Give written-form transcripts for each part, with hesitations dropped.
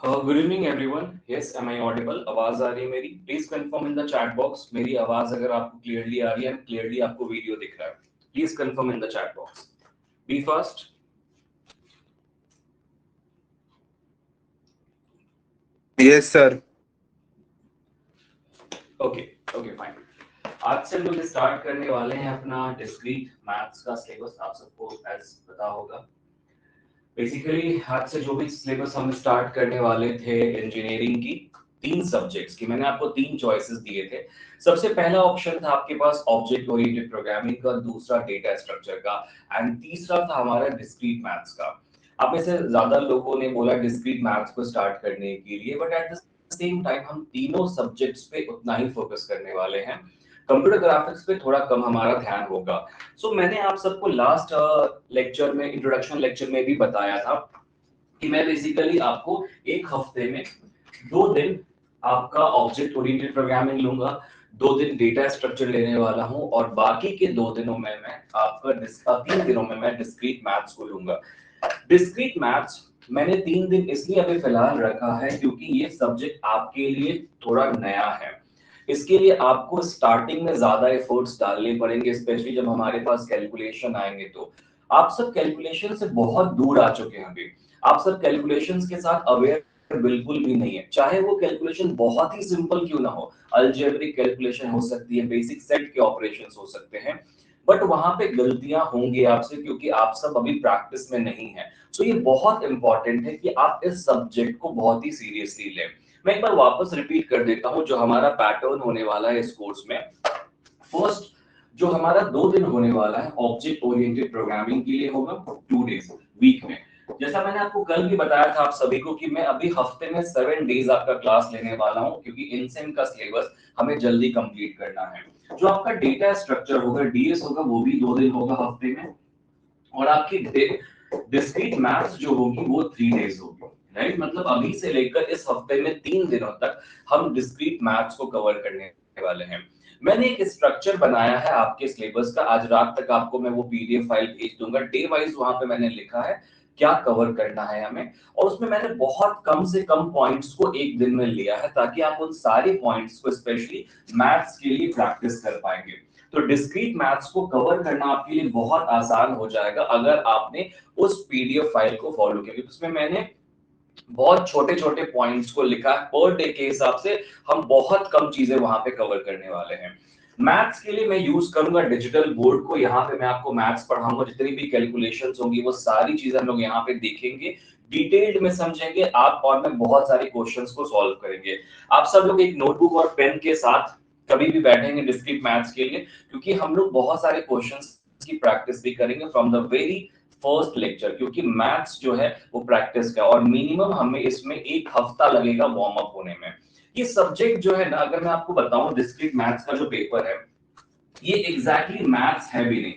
Good evening everyone. Yes, am I audible? आवाज आ रही है मेरी? Please confirm in the chat box. मेरी आवाज अगर आपको क्लियरली आ रही है, क्लियरली आपको वीडियो दिख रहा है, please confirm in the chat box. Be fast. Yes sir. Okay, okay fine. आज से हम लोग स्टार्ट करने वाले हैं अपना डिस्क्रीट मैथ्स का सिलेबस। आप सबको एज पता होगा, बेसिकली आज से जो भी सिलेबस हम स्टार्ट करने वाले थे इंजीनियरिंग की, तीन सब्जेक्ट्स की मैंने आपको तीन चॉइसेस दिए थे। सबसे पहला ऑप्शन था आपके पास ऑब्जेक्ट ओरिएंटेड प्रोग्रामिंग का, दूसरा डेटा स्ट्रक्चर का, एंड तीसरा था हमारा डिस्क्रीट मैथ्स का। आप में से ज्यादा लोगों ने बोला डिस्क्रीट मैथ्स को स्टार्ट करने के लिए, but at the same time हम तीनों सब्जेक्ट्स पे उतना ही फोकस करने वाले हैं। कंप्यूटर ग्राफिक्स पे थोड़ा कम हमारा ध्यान होगा। मैंने आप सबको लास्ट लेक्चर में, इंट्रोडक्शन लेक्चर में भी बताया था कि मैं बेसिकली आपको एक हफ्ते में 2 दिन आपका ऑब्जेक्ट ओरिएंटेड प्रोग्रामिंग लूंगा, 2 दिन डेटा स्ट्रक्चर लेने वाला हूं, और बाकी के 2 दिनों में मैं आपका 3 दिनों में मैं डिस्क्रीट मैथ्स को लूंगा। डिस्क्रीट मैथ्स मैंने 3 दिन इसलिए अभी फिलहाल रखा है क्योंकि ये सब्जेक्ट आपके लिए थोड़ा नया है। इसके लिए आपको स्टार्टिंग में ज्यादा एफर्ट्स डालने पड़ेंगे, स्पेशली जब हमारे पास कैलकुलेशन आएंगे तो। आप सब कैलकुलेशन से बहुत दूर आ चुके हैं अभी। आप सब कैलकुलेशंस के साथ अवेयर बिल्कुल भी नहीं है, चाहे वो कैलकुलेशन बहुत ही सिंपल क्यों ना हो। अलजेब्रिक कैलकुलेशन हो सकती है, बेसिक सेट के ऑपरेशंस हो सकते हैं, बट वहां पे गलतियां होंगी आपसे क्योंकि आप सब अभी प्रैक्टिस में नहीं है। ये बहुत इंपॉर्टेंट है कि आप इस सब्जेक्ट को बहुत ही सीरियसली लें। मैं एक बार वापस रिपीट कर देता हूं जो हमारा पैटर्न होने वाला है इस कोर्स में। फर्स्ट, जो हमारा 2 दिन होने वाला है ऑब्जेक्ट ओरिएंटेड प्रोग्रामिंग के लिए होगा 2 डेज वीक में। जैसा मैंने आपको कल भी बताया था आप सभी को कि मैं अभी हफ्ते में 7 डेज आपका क्लास लेने वाला हूं क्योंकि इनसेम का सिलेबस हमें जल्दी कंप्लीट करना है। जो आपका डेटा स्ट्रक्चर होगा, डीएस होगा, वो भी 2 दिन होगा हफ्ते में। और आपकी डिस्क्रीट मैथ्स जो होगी वो 3 डेज होगी। राइट, मतलब अभी से लेकर इस हफ्ते में 3 दिनों तक हम डिस्क्रीट मैथ्स को कवर करने वाले हैं। मैंने एक स्ट्रक्चर बनाया है आपके सिलेबस का, आज रात तक आपको मैं वो पीडीएफ फाइल भेज दूंगा। डे वाइज वहां पे मैंने लिखा है क्या कवर करना है हमें, और उसमें मैंने बहुत कम से कम पॉइंट्स को एक दिन में लिया है ताकि आप उन सारे पॉइंट्स को स्पेशली मैथ्स के लिए प्रैक्टिस कर पाएंगे। तो डिस्क्रीट मैथ्स को कवर करना आपके लिए बहुत आसान हो जाएगा अगर आपने उस पीडीएफ फाइल को फॉलो किया। उसमें मैंने बहुत छोटे छोटे पॉइंट्स को लिखा है, पर डे के हिसाब से हम बहुत कम चीजें वहां पे कवर करने वाले हैं। मैथ्स के लिए मैं यूज करूंगा डिजिटल बोर्ड को। यहाँ पे मैं आपको मैथ्स पढ़ाऊंगा, जितनी भी कैलकुलेशंस होंगी वो सारी चीजें हम लोग यहाँ पे देखेंगे, डिटेल्ड में समझेंगे। आप और मैं बहुत सारे क्वेश्चंस को सॉल्व करेंगे। आप सब लोग एक नोटबुक और पेन के साथ कभी भी बैठेंगे डिस्क्रीट मैथ्स के लिए, क्योंकि हम लोग बहुत सारे क्वेश्चंस की प्रैक्टिस भी करेंगे from the very first lecture, क्योंकि मैथ्स जो है वो प्रैक्टिस का, और मिनिमम हमें इसमें 1 हफ्ता लगेगा वार्म अप होने में। ये सब्जेक्ट जो है ना, अगर मैं आपको बताऊं डिस्क्रीट मैथ्स का जो पेपर है, ये एग्जैक्टली मैथ्स है भी नहीं।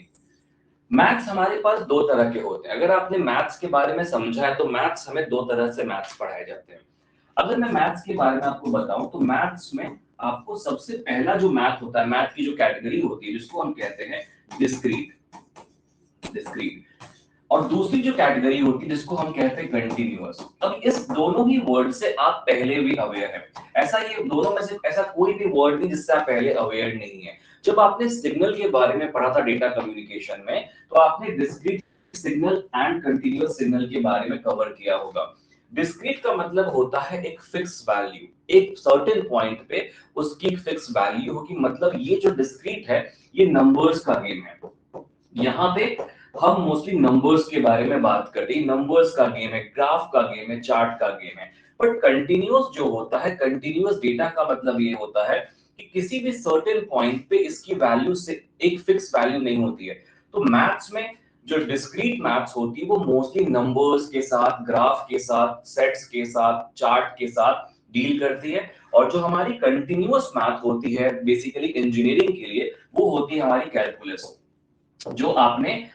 मैथ्स हमारे पास 2 तरह के होते हैं। अगर आपने मैथ्स के बारे में समझा है तो मैथ्स हमें 2 तरह से मैथ्स पढ़ाए जाते हैं। अगर मैं मैथ्स के बारे में आपको बताऊं तो मैथ्स में आपको सबसे पहला जो मैथ होता है, मैथ की जो कैटेगरी होती है जिसको हम कहते हैं डिस्क्रीट। डिस्क्रीट और दूसरी जो कैटेगरी होती है जिसको हम कहते हैं कंटिन्यूअस। अब इस दोनों ही वर्ड से आप पहले भी अवेयर हैं। ऐसा ये दोनों में से ऐसा कोई भी वर्ड नहीं जिससे आप पहले अवेयर नहीं है। जब आपने सिग्नल के बारे में पढ़ा था डेटा कम्युनिकेशन में, तो आपने discrete signal and continuous signal के बारे में कवर किया होगा। डिस्क्रीट का मतलब होता है एक फिक्स वैल्यू, एक सर्टेन पॉइंट पे उसकी फिक्स वैल्यू होगी। मतलब ये जो डिस्क्रीट है ये नंबर्स का गेम है। यहाँ पे हम मोस्टली नंबर्स के बारे में बात करते हैं। नंबर्स का गेम है, ग्राफ का गेम है, चार्ट का गेम है। बट कंटिन्यूअस जो होता है, कंटिन्यूअस डेटा का मतलब ये होता है कि किसी भी सर्टेन पॉइंट पे इसकी वैल्यू से एक फिक्स वैल्यू नहीं होती है। तो मैथ्स में जो डिस्क्रीट मैथ्स होती है वो मोस्टली नंबर्स के साथ, ग्राफ के साथ, सेट्स के साथ, चार्ट के साथ डील करती है। और जो हमारी कंटिन्यूअस मैथ होती है बेसिकली इंजीनियरिंग के लिए, वो होती है हमारी कैलकुलस, जो आपने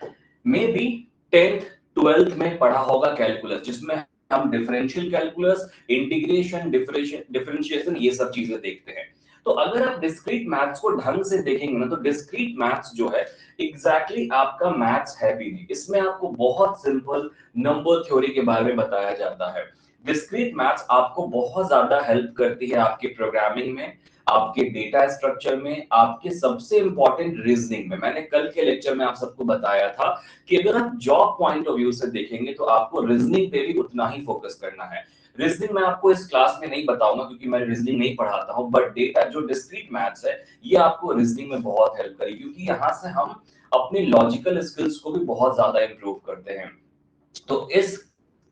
मे बी 10th 12th में पढ़ा होगा कैलकुलस, जिसमें हम डिफरेंशियल कैलकुलस, इंटीग्रेशन, डिफरेंशिएशन, ये सब चीजें देखते हैं। तो अगर आप डिस्क्रीट मैथ्स को ढंग से देखेंगे ना, तो डिस्क्रीट मैथ्स जो है एग्जैक्टली आपका मैथ्स है भी नहीं। इसमें आपको बहुत सिंपल नंबर थ्योरी के बारे में बताया जाता है। डिस्क्रीट मैथ्स आपको बहुत ज्यादा हेल्प करती है आपके प्रोग्रामिंग में, आपके डेटा स्ट्रक्चर में, आपके सबसे इंपॉर्टेंट रीजनिंग में। मैंने कल के लेक्चर में आप सबको बताया था कि अगर आप जॉब पॉइंट ऑफ व्यू से देखेंगे तो आपको रीजनिंग पे भी उतना ही फोकस करना है। रीजनिंग मैं आपको इस क्लास में नहीं बताऊंगा क्योंकि मैं रीजनिंग नहीं पढ़ाता हूं, बट डेटा जो डिस्क्रीट मैथ्स है ये आपको रीजनिंग में बहुत हेल्प करेगी, क्योंकि यहाँ से हम अपनी लॉजिकल स्किल्स को भी बहुत ज्यादा इंप्रूव करते हैं। तो इस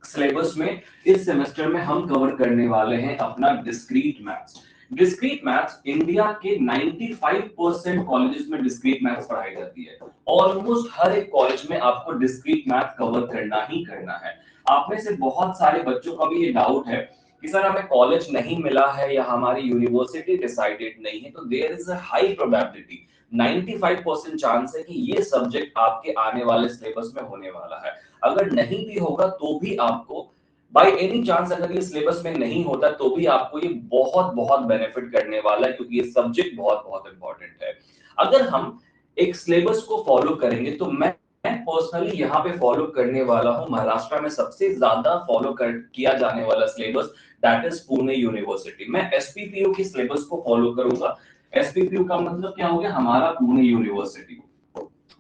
सिलेबस में इस सेमेस्टर में हम कवर करने वाले हैं अपना discrete maths. Discrete maths India के 95% कॉलेजेस में डिस्क्रीट मैथ्स पढ़ाई जाती है। ऑलमोस्ट हर एक कॉलेज में आपको डिस्क्रीट मैथ कवर करना ही करना है। आप में से बहुत सारे बच्चों का भी ये डाउट है कि सर हमें कॉलेज नहीं मिला है या हमारी यूनिवर्सिटी डिसाइडेड नहीं है, तो there is a high probability, 95% chance है कि ये सब्जेक्ट आपके आने वाले सिलेबस में होने वाला है। अगर नहीं भी होगा तो भी आपको बाय एनी चांस, अगर ये सिलेबस में नहीं होता तो भी आपको ये बहुत बहुत बेनिफिट करने वाला है, क्योंकि ये सब्जेक्ट बहुत बहुत इंपॉर्टेंट है। अगर हम एक सिलेबस को फॉलो करेंगे तो मैं पर्सनली यहाँ पे फॉलो करने वाला हूँ महाराष्ट्र में सबसे ज्यादा फॉलो किया जाने वाला syllabus, that is Pune university. मैं एसपीपीयू की सिलेबस को फॉलो करूंगा। एसपीपीयू का मतलब क्या हो गया, हमारा पुणे यूनिवर्सिटी।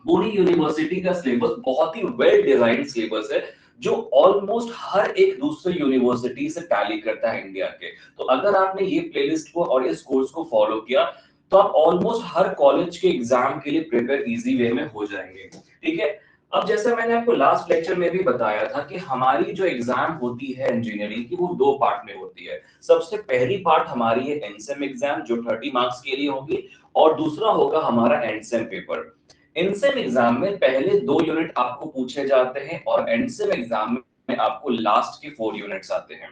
पुणे यूनिवर्सिटी का सिलेबस बहुत ही वेल डिजाइन सिलेबस है, जो ऑलमोस्ट हर एक दूसरे यूनिवर्सिटी से टैली करता है इंडिया के। तो अगर आपने ये प्लेलिस्ट को और इस कोर्स को फॉलो किया तो आप ऑलमोस्ट हर कॉलेज के एग्जाम के लिए प्रिपेयर इजी वे में हो जाएंगे। ठीक है। अब जैसा मैंने आपको लास्ट लेक्चर में भी बताया था कि हमारी जो एग्जाम होती है इंजीनियरिंग की, वो दो पार्ट में होती है। सबसे पहली पार्ट हमारी है एनसेम एग्जाम जो 30 मार्क्स के लिए होगी, और दूसरा होगा हमारा एंडसेम पेपर। इनसेम एग्जाम में पहले 2 यूनिट आपको पूछे जाते हैं और एंडसेम एग्जाम में आपको लास्ट के 4 यूनिट्स आते हैं।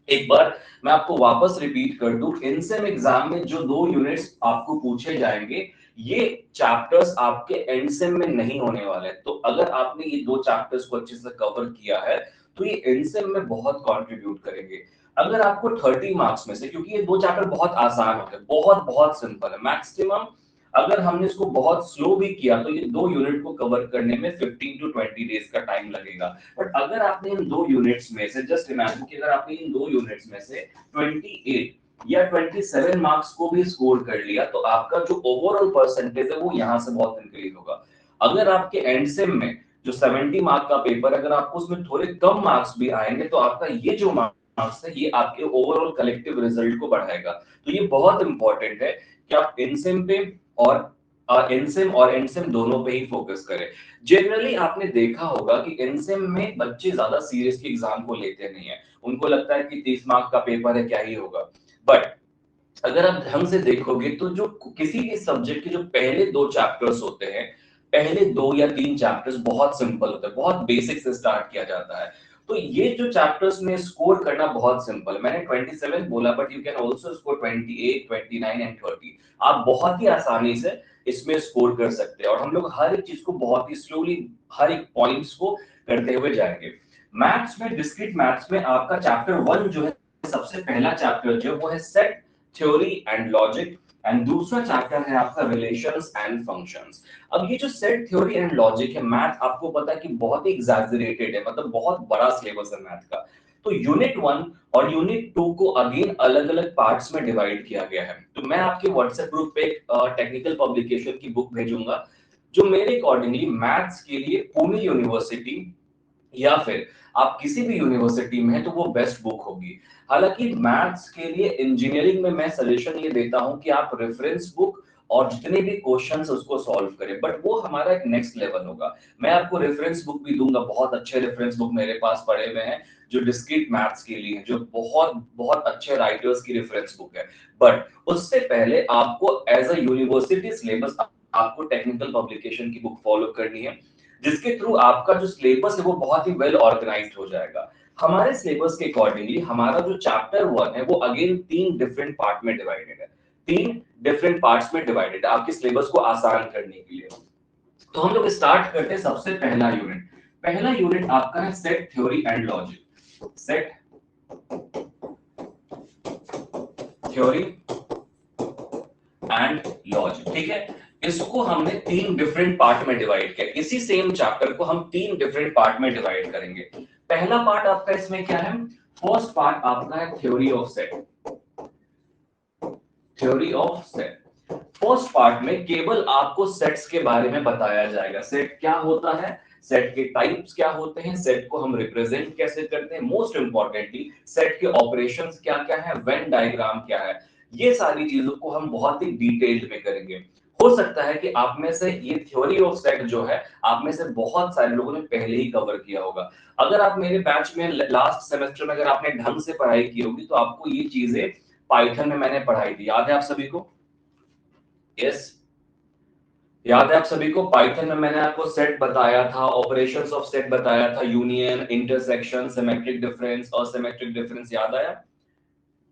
एक बार मैं आपको वापस रिपीट कर दूं, इनसेम एग्जाम में जो 2 यूनिट्स आपको पूछे जाएंगे ये चैप्टर्स आपके एंडसेम में नहीं होने वाले। तो अगर आपने ये 2 चैप्टर्स को अच्छे से कवर किया है तो ये एंडसेम में बहुत कंट्रीब्यूट करेंगे। अगर आपको 30 मार्क्स में से, क्योंकि ये 2 चैप्टर बहुत आसान होते हैं, बहुत बहुत सिंपल है, मैक्सिमम अगर हमने इसको बहुत स्लो भी किया तो ये 2 यूनिट को कवर करने में 15 टू 20 डेज का टाइम लगेगा। बट अगर आपने इन 2 यूनिट्स में से, जस्ट इमेजिन कि अगर आपने इन 2 यूनिट्स में से 28 या 27 मार्क्स को भी स्कोर कर लिया तो आपका जो ओवरऑल परसेंटेज है वो यहां से बहुत इंक्रीज होगा। अगर आपके एंड सेम में जो 70 मार्क का पेपर, अगर आपको उसमें थोड़े कम मार्क्स भी आएंगे तो आपका ये जो मार्क्स है ये आपके ओवरऑल कलेक्टिव रिजल्ट को बढ़ाएगा। तो ये बहुत इंपॉर्टेंट है कि आप इनसेम पे और एनसेम और एंडसेम दोनों पे ही फोकस करें। जनरली आपने देखा होगा कि एनसेम में बच्चे ज्यादा सीरियसली एग्जाम को लेते नहीं है, उनको लगता है कि 30 मार्क का पेपर है, क्या ही होगा। बट अगर आप ढंग से देखोगे तो जो किसी भी सब्जेक्ट के जो पहले 2 चैप्टर्स होते हैं, पहले 2 या 3 चैप्टर्स बहुत सिंपल होते हैं, बहुत बेसिक से स्टार्ट किया जाता है। तो ये जो चैप्टर्स में स्कोर करना बहुत सिंपल है। मैंने 27 बोला but you can also score 28, 29 and 30। आप बहुत ही आसानी से इसमें स्कोर कर सकते हैं और हम लोग हर एक चीज को बहुत ही स्लोली हर एक पॉइंट्स को करते हुए जाएंगे। मैथ्स में, डिस्क्रीट मैथ्स में आपका चैप्टर 1 जो है, सबसे पहला चैप्टर जो वो है set theory and logic, and दूसरा चैप्टर है आपका रिलेशंस एंड फंक्शंस। अब ये जो सेट थ्योरी एंड लॉजिक है, मैथ आपको पता है कि बहुत ही एग्जैजरेटेड है, मतलब बहुत बड़ा सिलेबस है मैथ का। तो यूनिट 1 और यूनिट 2 को अगेन अलग अलग पार्ट्स में डिवाइड किया गया है। तो मैं आपके व्हाट्सएप ग्रुप पे एक टेक्निकल पब्लिकेशन की बुक भेजूंगा जो मेरे अकॉर्डिंगली मैथ्स के लिए पुणे यूनिवर्सिटी या फिर आप किसी भी यूनिवर्सिटी में है तो वो बेस्ट बुक होगी। हालांकि मैथ्स के लिए इंजीनियरिंग में मैं सजेशन ये देता हूं कि आप रेफरेंस बुक और जितने भी क्वेश्चंस उसको सॉल्व करें, बट वो हमारा एक नेक्स्ट लेवल होगा। मैं आपको रेफरेंस बुक भी दूंगा, बहुत अच्छे रेफरेंस बुक मेरे पास पड़े हुए हैं जो डिस्क्रीट मैथ्स के लिए, जो बहुत बहुत अच्छे राइटर्स की रेफरेंस बुक है। बट उससे पहले आपको एज अ यूनिवर्सिटी सिलेबस आपको टेक्निकल पब्लिकेशन की बुक फॉलो करनी है, जिसके थ्रू आपका जो सिलेबस है वो बहुत ही वेल ऑर्गेनाइज्ड हो जाएगा। हमारे सिलेबस के अकॉर्डिंगली हमारा जो चैप्टर 1 है वो अगेन 3 डिफरेंट पार्ट में डिवाइडेड है, 3 डिफरेंट पार्ट्स में डिवाइडेड है आपके सिलेबस को आसान करने के लिए। तो हम लोग स्टार्ट करते हैं सबसे पहला यूनिट। पहला यूनिट आपका है set theory and logic. Set theory and logic, ठीक है। इसको हमने 3 डिफरेंट पार्ट में डिवाइड किया। इसी सेम चैप्टर को हम 3 डिफरेंट पार्ट में डिवाइड करेंगे। पहला पार्ट आपका इसमें क्या है, फर्स्ट पार्ट आपका है theory of set. Theory of set first part में केवल आपको सेट्स के बारे में बताया जाएगा। सेट क्या होता है, सेट के टाइप्स क्या होते हैं, सेट को हम रिप्रेजेंट कैसे करते हैं, मोस्ट इंपॉर्टेंटली सेट के ऑपरेशंस क्या क्या है, वेन डायग्राम क्या है, ये सारी चीजों को हम बहुत ही डिटेल्ड में करेंगे। हो सकता है कि आप में से ये थ्योरी ऑफ सेट जो है आप में से बहुत सारे लोगों ने पहले ही कवर किया होगा। अगर आप मेरे बैच में लास्ट सेमेस्टर में अगर आपने ढंग से पढ़ाई की होगी तो आपको ये चीजें पाइथन में मैंने पढ़ाई थी, याद है आप सभी को? यस, याद है आप सभी को? पाइथन में मैंने आपको सेट बताया था, ऑपरेशंस ऑफ सेट बताया था, यूनियन, इंटरसेक्शन, सिमेट्रिक डिफरेंस और सिमेट्रिक डिफरेंस, याद आया?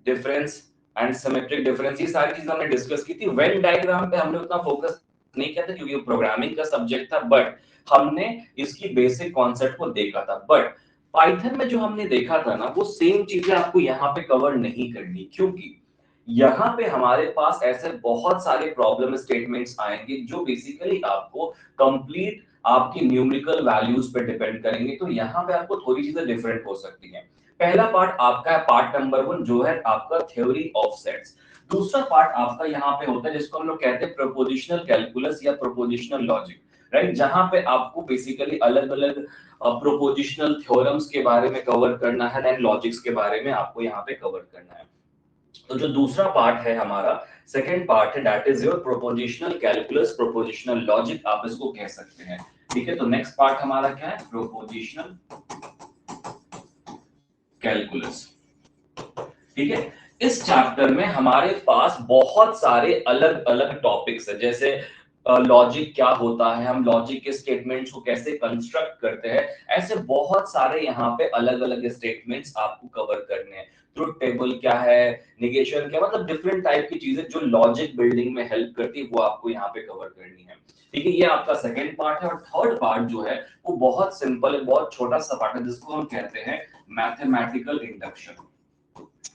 डिफरेंस एंड सिमेट्रिक डिफरेंस, ये सारी चीजें हमने डिस्कस की थी। वेन डायग्राम पे हमने उतना फोकस नहीं किया था क्योंकि वो प्रोग्रामिंग का सब्जेक्ट था, बट हमने इसकी बेसिक कॉन्सेप्ट को देखा था। बट पाइथन में जो हमने देखा था ना, वो सेम चीजें आपको यहाँ पे कवर नहीं करनी, क्योंकि यहाँ पे हमारे पास ऐसे बहुत सारे प्रॉब्लम स्टेटमेंट्स आएंगे जो बेसिकली आपको कंप्लीट आपकी न्यूमेरिकल वैल्यूज पे डिपेंड करेंगे। तो यहाँ पे आपको थोड़ी चीजें डिफरेंट हो सकती हैं। पहला पार्ट आपका है पार्ट नंबर 1 जो है आपका थ्योरी ऑफ सेट्स। दूसरा पार्ट आपका यहाँ पे होता है जिसको हम लोग कहते हैं प्रोपोजिशनल कैलकुलस या प्रोपोजिशनल लॉजिक, राइट? जहां पे आपको बेसिकली अलग अलग प्रोपोजिशनल थ्योरम्स के बारे में कवर करना है, देन लॉजिक्स के बारे में आपको यहाँ पे कवर करना है। तो जो दूसरा पार्ट है हमारा, सेकेंड पार्ट है, that is your prepositional calculus, prepositional logic आप इसको कह सकते हैं। ठीक है, तो नेक्स्ट पार्ट हमारा क्या है? Prepositional calculus. ठीक है, इस चैप्टर में हमारे पास बहुत सारे अलग अलग टॉपिक्स है, जैसे लॉजिक क्या होता है, हम लॉजिक के स्टेटमेंट्स को कैसे कंस्ट्रक्ट करते हैं, ऐसे बहुत सारे यहाँ पे अलग अलग स्टेटमेंट्स आपको कवर करने हैं। ट्रुथ टेबल क्या है, नेगेशन क्या, मतलब डिफरेंट टाइप की चीजें जो लॉजिक बिल्डिंग में हेल्प करती है वो आपको यहाँ पे कवर करनी है। ठीक है, ये आपका सेकेंड पार्ट है। और थर्ड पार्ट जो है वो बहुत सिंपल है, बहुत छोटा सा पार्ट है, जिसको हम कहते हैं मैथमेटिकल इंडक्शन।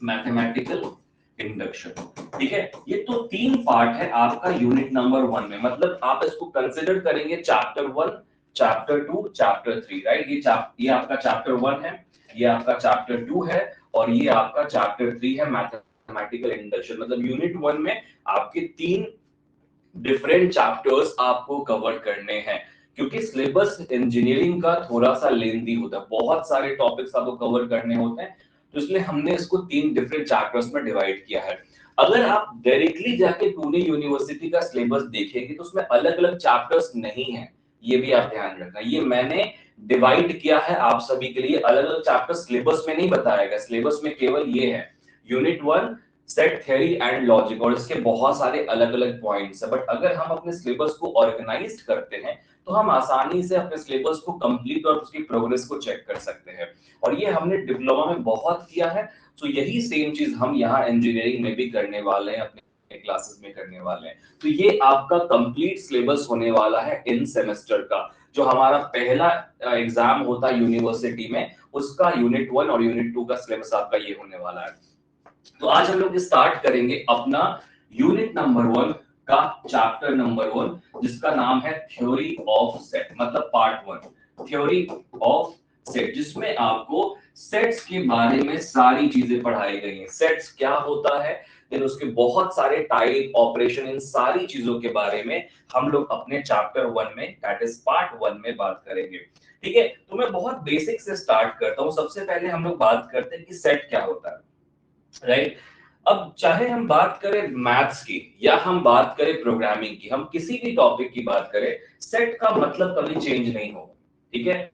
Mathematical induction. ठीक है, ये तो तीन पार्ट है आपका यूनिट नंबर 1 में, मतलब आप इसको कंसिडर करेंगे चैप्टर 1, चैप्टर 2, चैप्टर 3, राइट? ये आपका चैप्टर 1 है, ये आपका चैप्टर 2 है और ये आपका चैप्टर 3 है, मैथमेटिकल इंडक्शन। मतलब यूनिट 1 में आपके तीन डिफरेंट चैप्टर्स आपको कवर करने हैं, क्योंकि सिलेबस इंजीनियरिंग का थोड़ा सा लेंथी होता है, बहुत सारे टॉपिक्स आपको कवर करने होते हैं, तो इसलिए हमने इसको तीन डिफरेंट चैप्टर्स में डिवाइड किया है। अगर आप डायरेक्टली जाके पुणे यूनिवर्सिटी का सिलेबस देखेंगे तो उसमें अलग अलग चैप्टर्स नहीं है, ये भी आप ध्यान रखना। ये मैंने डिवाइड किया है आप सभी के लिए, अलग अलग चैप्टर सिलेबस में नहीं बताया गया, सिलेबस में केवल ये है unit 1 set theory and logic, और इसके बहुत सारे अलग अलग पॉइंट्स है। बट अगर हम अपने सिलेबस को ऑर्गेनाइज करते हैं तो हम आसानी से अपने सिलेबस को कंप्लीट और उसकी प्रोग्रेस को चेक कर सकते हैं, और ये हमने डिप्लोमा में बहुत किया है। तो यही सेम चीज हम यहाँ इंजीनियरिंग में भी करने वाले हैं, अपने क्लासेस में करने वाले हैं। तो ये आपका कंप्लीट सिलेबस होने वाला है इन सेमेस्टर का। जो हमारा पहला एग्जाम होता है यूनिवर्सिटी में, उसका यूनिट 1 और यूनिट 2 का सिलेबस आपका ये होने वाला है। तो आज हम लोग स्टार्ट करेंगे अपना यूनिट नंबर 1 का चैप्टर नंबर 1, जिसका नाम है थ्योरी ऑफ सेट, मतलब पार्ट 1 थ्योरी ऑफ सेट, जिसमें आपको सेट्स के बारे में सारी चीजें पढ़ाई गई हैं। सेट्स क्या होता है, फिर उसके बहुत सारे टाइप, ऑपरेशन, इन सारी चीजों के बारे में हम लोग अपने चैप्टर 1 में, दैट इज पार्ट 1 में बात करेंगे। ठीक है, तो मैं बहुत बेसिक से स्टार्ट करता हूं। सबसे पहले हम लोग बात करते हैं कि सेट क्या होता है, राइट? अब चाहे हम बात करें मैथ्स की या हम बात करें प्रोग्रामिंग की, हम किसी भी टॉपिक की बात करें, सेट का मतलब कभी चेंज नहीं होगा। ठीक है,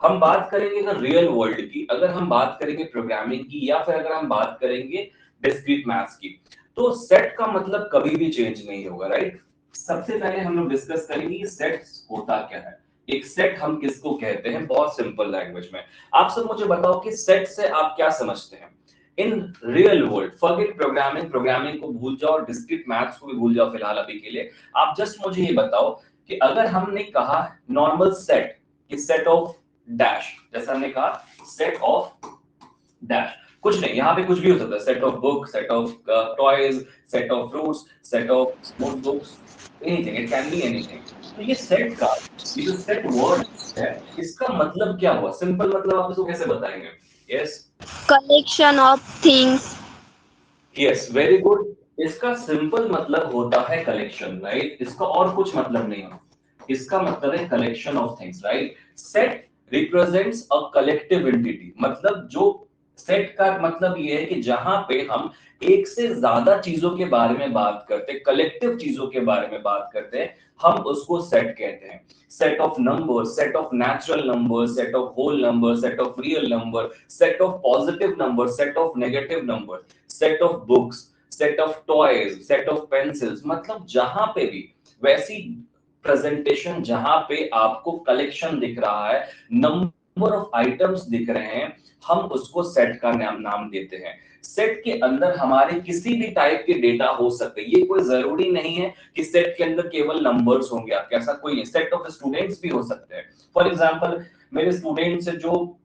हम बात करेंगे अगर रियल वर्ल्ड की, अगर हम बात करेंगे प्रोग्रामिंग की, या फिर अगर हम बात करेंगे डिस्क्रीट मैथ्स की, तो सेट का मतलब कभी भी चेंज नहीं होगा, राइट? सबसे पहले हम लोग डिस्कस करेंगे सेट होता क्या है। एक सेट हम किसको कहते हैं, बहुत सिंपल लैंग्वेज में आप सब मुझे बताओ कि सेट से आप क्या समझते हैं in real world. Forget programming, programming को भूल जाओ, डिस्क्रीट मैथ्स को भी भूल जाओ फिलहाल अभी के लिए। आप जस्ट मुझे ये बताओ कि अगर हमने कहा नॉर्मल सेट, कि सेट ऑफ डैश, जैसा हमने कहा सेट ऑफ डैश, कुछ नहीं, यहाँ पे कुछ भी हो सकता है, set of book, set of toys, set of fruits, set of notebooks, anything, it can be anything. तो ये सेट का, ये जो सेट वर्ड है, इसका मतलब क्या हुआ? सिंपल मतलब आप इसको कैसे बताएंगे? Yes collection of things. Yes, very good. इसका सिंपल मतलब होता है कलेक्शन, राइट? इसका और कुछ मतलब नहीं है, इसका मतलब है collection of things, right? Set represents a collective entity, मतलब जो सेट का मतलब ये है कि जहां पे हम एक से ज्यादा चीजों के बारे में बात करते हैं, कलेक्टिव चीजों के बारे में बात करते हैं, हम उसको सेट कहते हैं। Set of numbers, set of natural numbers, set of whole numbers, set of real number, set of positive numbers, set of negative numbers, set of books, set of toys, set of pencils, मतलब जहां पे भी वैसी presentation जहां पे आपको collection दिख रहा है, नंबर ऑफ आइटम्स दिख रहे हैं, हम उसको सेट का नाम देते हैं। सेट के अंदर हमारे किसी भी टाइप के डेटा हो सकते हैं, ये कोई जरूरी नहीं है कि सेट के अंदर केवल नंबर्स होंगे, आपके ऐसा कोई नहीं, सेट ऑफ स्टूडेंट्स भी हो सकते हैं। फॉर एग्जांपल मेरे स्टूडेंट्स जो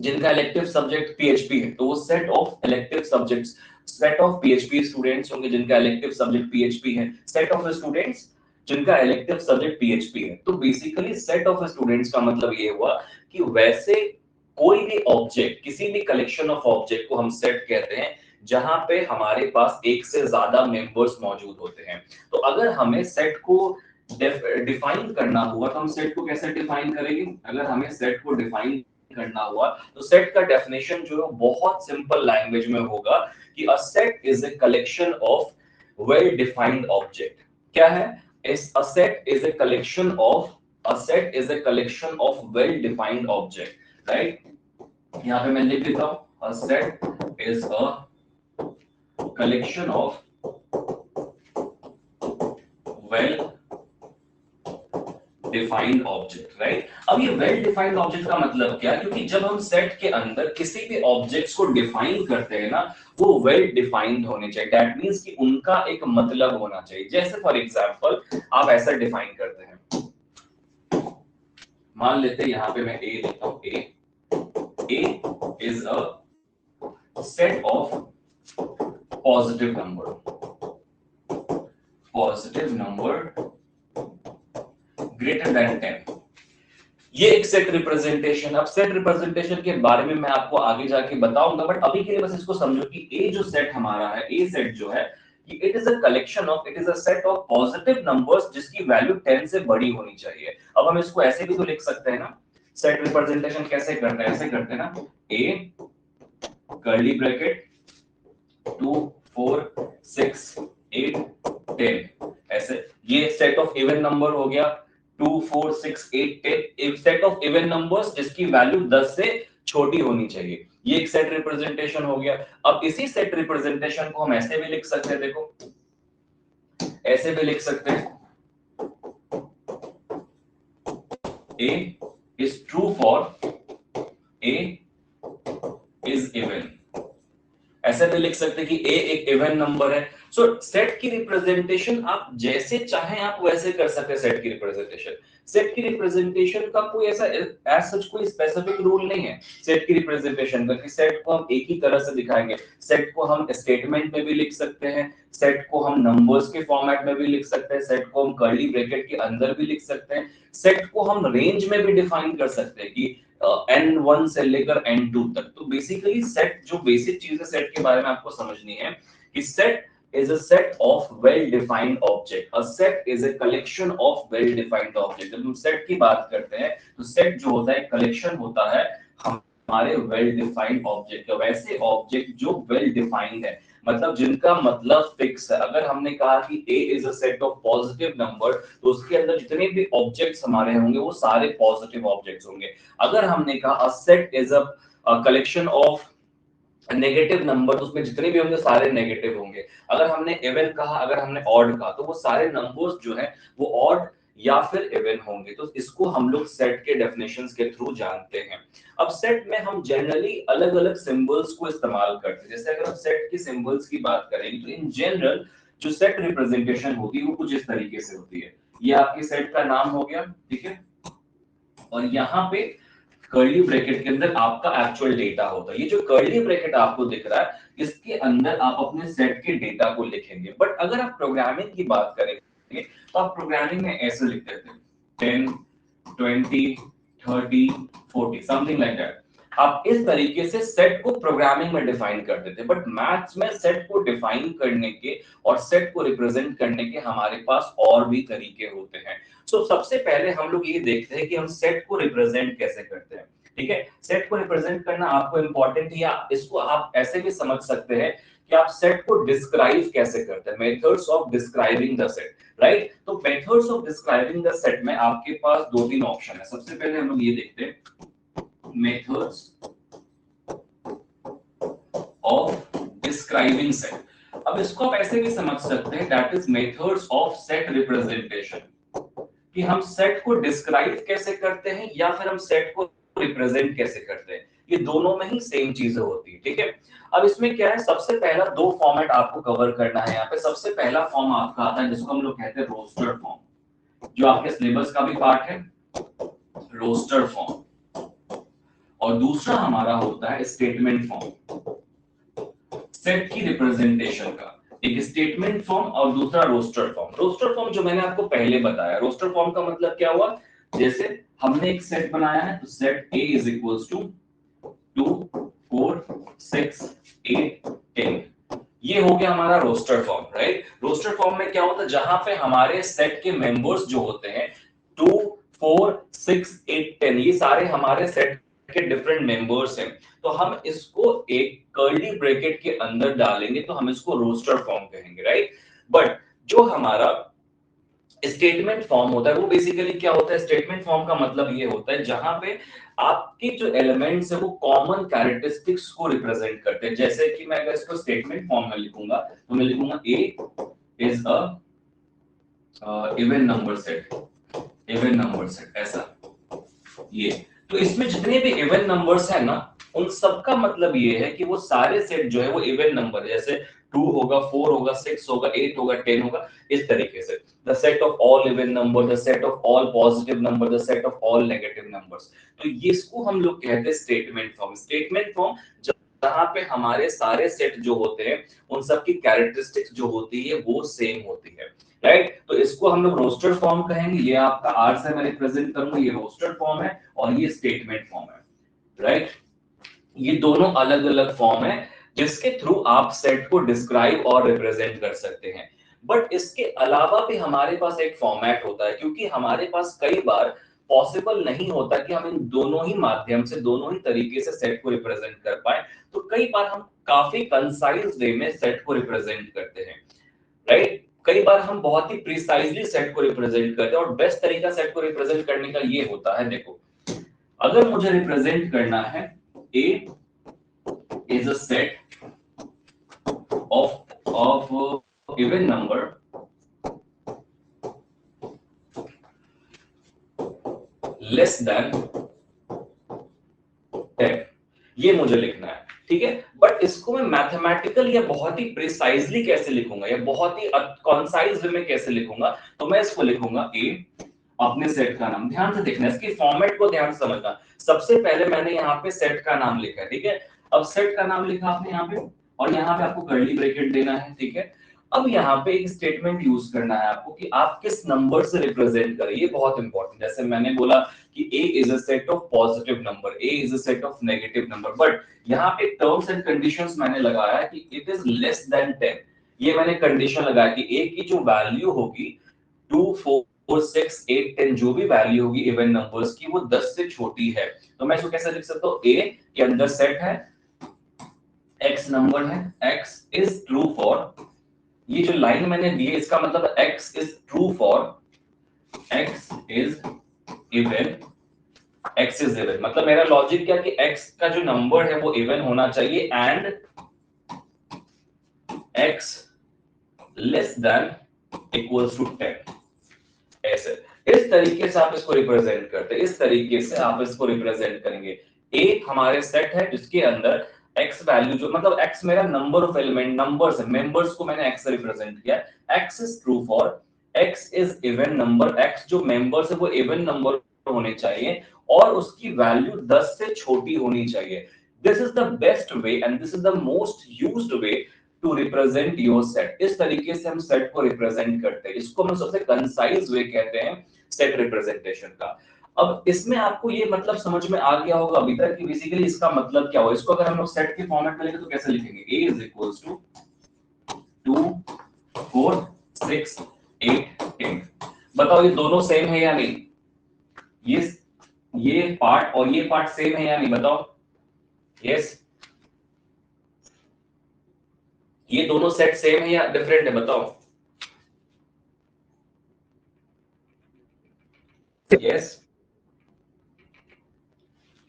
जिनका इलेक्टिव सब्जेक्ट पीएचपी है, तो वो set of elective subjects, set of PHP students होंगे जिनका इलेक्टिव सब्जेक्ट पीएचपी है, सेट ऑफ स्टूडेंट्स जिनका इलेक्टिव सब्जेक्ट पीएचपी है। तो बेसिकली सेट ऑफ स्टूडेंट्स का मतलब ये हुआ कि वैसे कोई भी ऑब्जेक्ट, किसी भी कलेक्शन ऑफ ऑब्जेक्ट को हम सेट कहते हैं जहां पे हमारे पास एक से ज्यादा मेंबर्स मौजूद होते हैं। तो अगर हमें सेट को डिफाइन करना हुआ तो हम सेट को कैसे डिफाइन करेंगे? अगर हमें सेट को डिफाइन करना हुआ तो सेट का डेफिनेशन जो है बहुत सिंपल लैंग्वेज में होगा कि a set is a collection of well defined object. क्या है? a set is a collection of well defined object, right? यहाँ पे मैं लिख देता हूं, a set is a collection of well defined object, right? अब ये वेल डिफाइंड ऑब्जेक्ट का मतलब क्या? क्योंकि जब हम सेट के अंदर किसी भी ऑब्जेक्ट्स को डिफाइन करते हैं ना, वो वेल डिफाइंड होने चाहिए। दैट मींस कि उनका एक मतलब होना चाहिए। जैसे फॉर एग्जांपल आप ऐसा डिफाइन करते हैं, मान लेते हैं यहां पे मैं ए लिखता हूं, A is a set of positive number greater than 10। ये एक सेट रिप्रेजेंटेशन। अब सेट रिप्रेजेंटेशन के बारे में मैं आपको आगे जाके बताऊंगा, बट अभी के लिए बस इसको समझो कि ए जो सेट हमारा है, ए सेट जो है, it is a set of positive numbers जिसकी वैल्यू 10 से बड़ी होनी चाहिए। अब हम इसको ऐसे भी तो लिख सकते हैं ना, सेट रिप्रेजेंटेशन कैसे करते हैं? ऐसे करते हैं ना, ए कर्ली ब्रैकेट 2 4 6 8 10, ऐसे। ये सेट ऑफ इवन नंबर हो गया, 2 4 6 8 10, एक सेट ऑफ इवन नंबर्स जिसकी वैल्यू 10 से छोटी होनी चाहिए। ये एक सेट रिप्रेजेंटेशन हो गया। अब इसी सेट रिप्रेजेंटेशन को हम ऐसे भी लिख सकते हैं, देखो ऐसे भी लिख सकते हैं, A is true for A is even। ऐसे भी लिख सकते हैं कि A एक इवन नंबर है। सो सेट की रिप्रेजेंटेशन आप जैसे चाहें आप वैसे कर सकते हैं। सेट की रिप्रेजेंटेशन का कोई ऐसा एज सच कोई स्पेसिफिक रूल नहीं है सेट की रिप्रेजेंटेशन का, कि सेट को हम एक ही तरह से दिखाएंगे। सेट को हम स्टेटमेंट में भी लिख सकते हैं, सेट को हम नंबर्स के फॉर्मेट में भी लिख सकते हैं, सेट को हम कर्ली ब्रैकेट के अंदर भी लिख सकते हैं, सेट को हम रेंज में भी डिफाइन कर सकते हैं कि n1 से लेकर n2 तक। तो बेसिकली सेट, जो बेसिक चीज है सेट के बारे में आपको समझनी है कि set is a set of well defined object. A set is a collection of well defined object. जब हम सेट की बात करते हैं तो सेट जो होता है कलेक्शन होता है हमारे well defined object का। वैसे ऑब्जेक्ट जो well defined है, मतलब जिनका मतलब फिक्स है। अगर हमने कहा कि A is a set of positive number, तो उसके अंदर जितने भी ऑब्जेक्ट्स हमारे होंगे वो सारे पॉजिटिव ऑब्जेक्ट्स होंगे। अगर हमने कहा a set is a collection of negative number, तो उसमें जितने भी होंगे सारे नेगेटिव होंगे। अगर हमने इवन कहा, अगर हमने ऑड कहा, तो वो सारे नंबर्स जो हैं वो ऑड या फिर इवन होंगे। तो इसको हम लोग सेट के डेफिनेशंस के थ्रू जानते हैं। अब सेट में हम जनरली अलग अलग सिंबल्स को इस्तेमाल करते हैं। जैसे अगर हम सेट के सिंबल्स की बात करेंगे तो इन जनरल जो सेट रिप्रेजेंटेशन होती है वो कुछ इस तरीके से होती है। ये आपके सेट का नाम हो गया, ठीक है, और यहाँ पे कर्ली ब्रैकेट के अंदर आपका एक्चुअल डेटा होता है। ये जो कर्ली ब्रैकेट आपको दिख रहा है, इसके अंदर आप अपने सेट के डेटा को लिखेंगे। बट अगर आप प्रोग्रामिंग की बात करेंगे तो आप प्रोग्रामिंग में ऐसे लिख देते हैं 10 20 30 40 समथिंग लाइक दैट। आप इस तरीके से सेट को प्रोग्रामिंग में डिफाइन कर देते हैं, बट मैथ्स में सेट को डिफाइन करने के और सेट को रिप्रेजेंट करने के हमारे पास और भी तरीके होते हैं। सो सबसे पहले हम लोग ये देखते हैं कि हम सेट को रिप्रेजेंट कैसे करते हैं। ठीक है, सेट को रिप्रेजेंट करना आपको इंपॉर्टेंट है, या इसको आप ऐसे भी समझ सकते हैं कि आप सेट को डिस्क्राइब कैसे करते हैं, methods of describing the set, right. तो methods of describing the set में आपके पास दो तीन ऑप्शन है। सबसे पहले हम लोग ये देखते हैं methods of describing set। अब इसको आप ऐसे भी समझ सकते हैं, that is methods of set representation, कि हम सेट को डिस्क्राइब कैसे करते हैं या फिर हम सेट को रिप्रेजेंट कैसे करते हैं। ये दोनों में ही सेम चीजें होती है, ठीक है। अब इसमें क्या है, सबसे पहला दो फॉर्मेट आपको कवर करना है यहाँ पे। सबसे पहला फॉर्म आपका आता है जिसको हम लोग कहते हैं रोस्टर फॉर्म, जो आपके सिलेबस का भी पार्ट है, रोस्टर फॉर्म। और दूसरा हमारा होता है स्टेटमेंट फॉर्म, सेट की रिप्रेजेंटेशन का। एक स्टेटमेंट फॉर्म और दूसरा रोस्टर फॉर्म। रोस्टर फॉर्म जो मैंने आपको पहले बताया, रोस्टर फॉर्म का मतलब क्या हुआ, जैसे हमने एक सेट बनाया है, तो set A is equals to 2 4 6 8 10, ये हो गया हमारा roster form, right. Roster form में क्या होता है, जहां पे हमारे सेट के मेंबर्स जो होते हैं 2 4 6 8 10, ये सारे हमारे सेट के डिफरेंट मेंबर्स हैं, तो हम इसको एक कर्ली ब्रैकेट के अंदर डालेंगे, तो हम इसको रोस्टर फॉर्म कहेंगे, राइट। बट जो हमारा स्टेटमेंट फॉर्म होता है वो बेसिकली क्या होता है, स्टेटमेंट फॉर्म का मतलब ये होता है जहां पे आपके जो एलिमेंट्स है वो कॉमन कैरेक्टरिस्टिक्स को रिप्रेजेंट करते हैं। जैसे कि मैं अगर इसको स्टेटमेंट फॉर्म में लिखूंगा तो मैं लिखूंगा A is a even number set, even number set, ऐसा ये। तो इसमें जितने भी इवन नंबर्स है ना, उन सबका मतलब ये है कि वो सारे सेट जो है वो इवन नंबर है। जैसे 2 होगा, 4 होगा, 6 होगा, 8 होगा, 10 होगा, इस तरीके से। The set of all even number, the set of all positive number, the set of all negative numbers. तो इसको हम लोग कहते हैं स्टेटमेंट फॉर्म। स्टेटमेंट फॉर्म जहां पे हमारे सारे सेट जो होते हैं उन सब की कैरेक्टरिस्टिक्स जो होती है वो सेम होती है, राइट। तो इसको हम लोग रोस्टर फॉर्म कहेंगे। ये आपका आर से मैं रिप्रेजेंट करूंगा, ये रोस्टर फॉर्म है और ये स्टेटमेंट फॉर्म है, राइट। ये दोनों अलग अलग फॉर्म है जिसके थ्रू आप सेट को डिस्क्राइब और रिप्रेजेंट कर सकते हैं। बट इसके अलावा भी हमारे पास एक फॉर्मेट होता है, क्योंकि हमारे पास कई बार पॉसिबल नहीं होता कि हम इन दोनों ही माध्यम से, दोनों ही तरीके से सेट को रिप्रेजेंट कर पाए। तो कई बार हम काफी कंसाइज वे में सेट को रिप्रेजेंट करते हैं, राइट। कई बार हम बहुत ही प्रिसाइजली सेट को रिप्रेजेंट करते हैं, और बेस्ट तरीका सेट को रिप्रेजेंट करने का ये होता है, देखो अगर मुझे रिप्रेजेंट करना है A is a set of even number less than 10, ये मुझे लिखना है, ठीक है। बट इसको मैं मैथमेटिकल या बहुत ही प्रिसाइजली कैसे लिखूंगा या बहुत ही कॉन्साइज वे में कैसे लिखूंगा, तो मैं इसको लिखूंगा A, अपने सेट का नाम। ध्यान से देखना, इसकी फॉर्मेट को ध्यान से समझना। सबसे पहले मैंने यहाँ पे सेट का नाम लिखा है, ठीक है। अब सेट का नाम लिखा आपने यहाँ पे, और यहाँ पे आपको कर्ली ब्रैकेट देना है, ठीक है। अब यहाँ पे एक स्टेटमेंट यूज करना है आपको कि आप किस नंबर से रिप्रेजेंट करें, ये बहुत इंपॉर्टेंट। जैसे मैंने बोला कि A is a set of positive number, A is a set of negative number, but यहाँ पे टर्म्स एंड कंडीशंस मैंने लगाया है कि इट इज लेस देन 10। ये मैंने कंडीशन लगाया कि A की जो वैल्यू होगी 2 4 6 8 10, जो भी वैल्यू होगी इवन नंबर्स की, वो 10 से छोटी है। तो मैं इसको कैसे लिख सकता हूँ, A के अंदर सेट है, X नंबर है, X इज ट्रू फॉर, ये जो लाइन मैंने दी है इसका मतलब X is true for X is even, X is even मतलब मेरा लॉजिक क्या कि X का जो नंबर है वो इवन होना चाहिए, and X less than equals to 10। ऐसे इस तरीके से आप इसको रिप्रेजेंट करते हैं, इस तरीके से आप इसको रिप्रेजेंट करेंगे। A हमारे सेट है जिसके अंदर x वैल्यू जो मतलब x मेरा नंबर ऑफ एलिमेंट, नंबर्स है, मेंबर्स को मैंने x से रिप्रेजेंट किया। x is true for x is even number, x जो मेंबर्स है वो इवन नंबर होने चाहिए और उसकी वैल्यू 10 से छोटी होनी चाहिए। This is the best way and this is the most used way to represent your set. इस तरीके से हम सेट को रिप्रेजेंट करते हैं, इसको हम सबसे कंसाइज वे कहते हैं सेट रिप्रेजेंटेशन का। अब इसमें आपको ये मतलब समझ में आ गया होगा अभी तक कि बेसिकली इसका मतलब क्या हुआ। इसको अगर हम लोग सेट के फॉर्मेट में लिखें तो कैसे लिखेंगे, a इज इक्वल्स टू 2 4 6 8 10। बताओ ये दोनों सेम है या नहीं, ये पार्ट और ये पार्ट सेम है या नहीं, बताओ। यस, ये दोनों सेट सेम है या डिफरेंट है, बताओ। यस,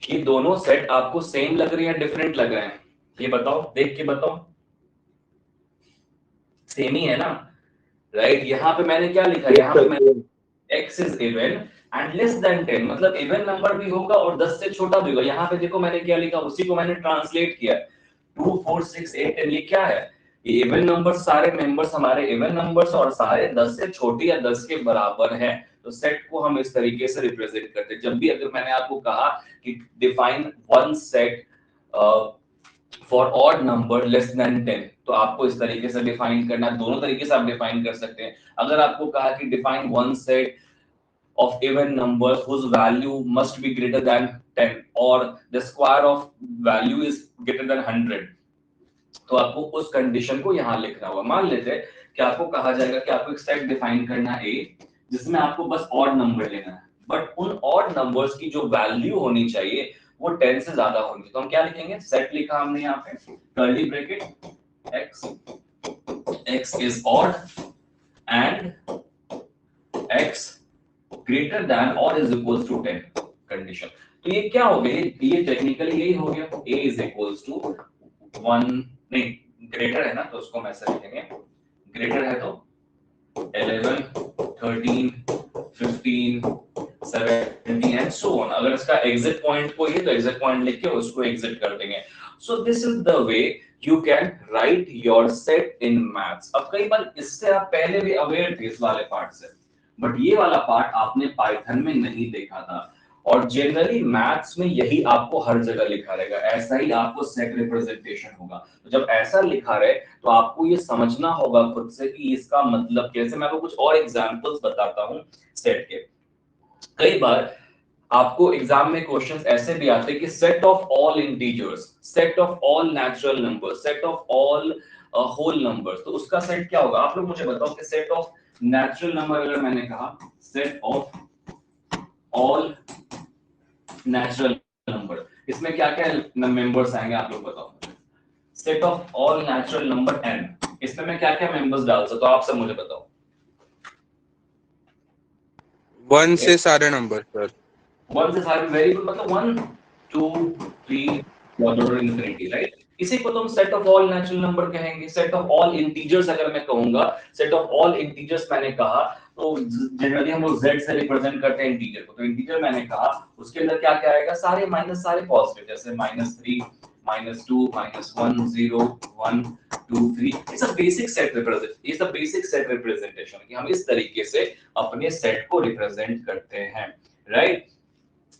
ये दोनों सेट आपको सेम लग रहे हैं या डिफरेंट लग रहे हैं, ये बताओ, देख के बताओ। सेम ही है ना, राइट। यहाँ पे मैंने क्या लिखा, यहाँ पे मैंने x is even and less than 10, मतलब इवन नंबर भी होगा और 10 से छोटा भी होगा। यहाँ पे देखो मैंने क्या लिखा, उसी को मैंने ट्रांसलेट किया। 2 4 6 8 10 ये क्या है, ये इवन नंबर्स, सारे मेंबर्स हमारे इवन नंबर्स और सारे 10 से छोटे या 10 के बराबर हैं। तो सेट को हम इस तरीके से रिप्रेजेंट करते हैं। जब भी अगर मैंने आपको कहा कि define one set for odd number less than 10, तो आपको इस तरीके से डिफाइन करना, दोनों तरीके से आप डिफाइन कर सकते हैं। अगर आपको कहा कि define one set of even numbers whose value must be greater than 10 or the square of value is greater than 100, तो आपको उस कंडीशन को यहां लिखना होगा। मान लेते हैं कि आपको कहा जाएगा कि आपको एक सेट डिफाइन करना है A, जिसमें आपको बस ऑड नंबर लेना है, बट उन ऑड नंबर्स की जो वैल्यू होनी चाहिए वो 10 से ज्यादा होनी चाहिए। तो हम क्या लिखेंगे, सेट लिखा हमने यहाँ पे, curly bracket x is odd and x greater than or is equals to 10 condition. तो ये क्या हो गया, ये टेक्निकली यही हो गया, a is equals to 1, नहीं ग्रेटर है ना, तो उसको हम ऐसे लिखेंगे, ग्रेटर है तो 11 13 15 17 एंड सो ऑन। अगर इसका एग्जिट पॉइंट कोई है तो एग्जिट पॉइंट लिख के उसको एग्जिट कर देंगे। So this is the way you can write your set in maths. अब कई बार इससे आप पहले भी अवेयर थे इस वाले पार्ट से, बट ये वाला पार्ट आपने पाइथन में नहीं देखा था, और जनरली मैथ्स में यही आपको हर जगह लिखा रहेगा, ऐसा ही आपको सेट रिप्रेजेंटेशन होगा। तो जब ऐसा लिखा रहे तो आपको ये समझना होगा खुद से कि इसका मतलब कैसे। मैं आपको कुछ और एग्जांपल्स बताता हूं सेट के। कई बार आपको एग्जाम में क्वेश्चंस ऐसे भी आते हैं कि set of all integers, set of all natural numbers, set of all whole numbers, तो उसका सेट क्या होगा। आप लोग मुझे बताओ कि सेट ऑफ नेचुरल नंबर अगर मैंने कहा set of all natural number, इसमें क्या क्या मेंबर्स आएंगे आप लोग बताओ। Set of all natural number n, इसमें मैं क्या क्या मेंबर्स डाल सकता हूं, आप सब मुझे बताओ। 1 से सारे नंबर सर। 1 से सारे, वेरी गुड, मतलब 1 2 3 ऑर्डर इनफिनिटी, राइट। इसी को तो हम set of all natural number कहेंगे। सेट ऑफ ऑल इंटीजर्स अगर मैं कहूंगा, सेट ऑफ ऑल इंटीजर्स मैंने कहा, तो जनरली हम लोग z से रिप्रेजेंट करते हैं इंटीजर को, तो इंटीजर मैंने कहा उसके अंदर क्या क्या आएगा, सारे माइनस, सारे पॉजिटिव, जैसे -3 -2 -1 0 1 2 3। It's a basic set represent, it's a basic set representation कि हम इस तरीके से अपने सेट को रिप्रेजेंट करते हैं, राइट।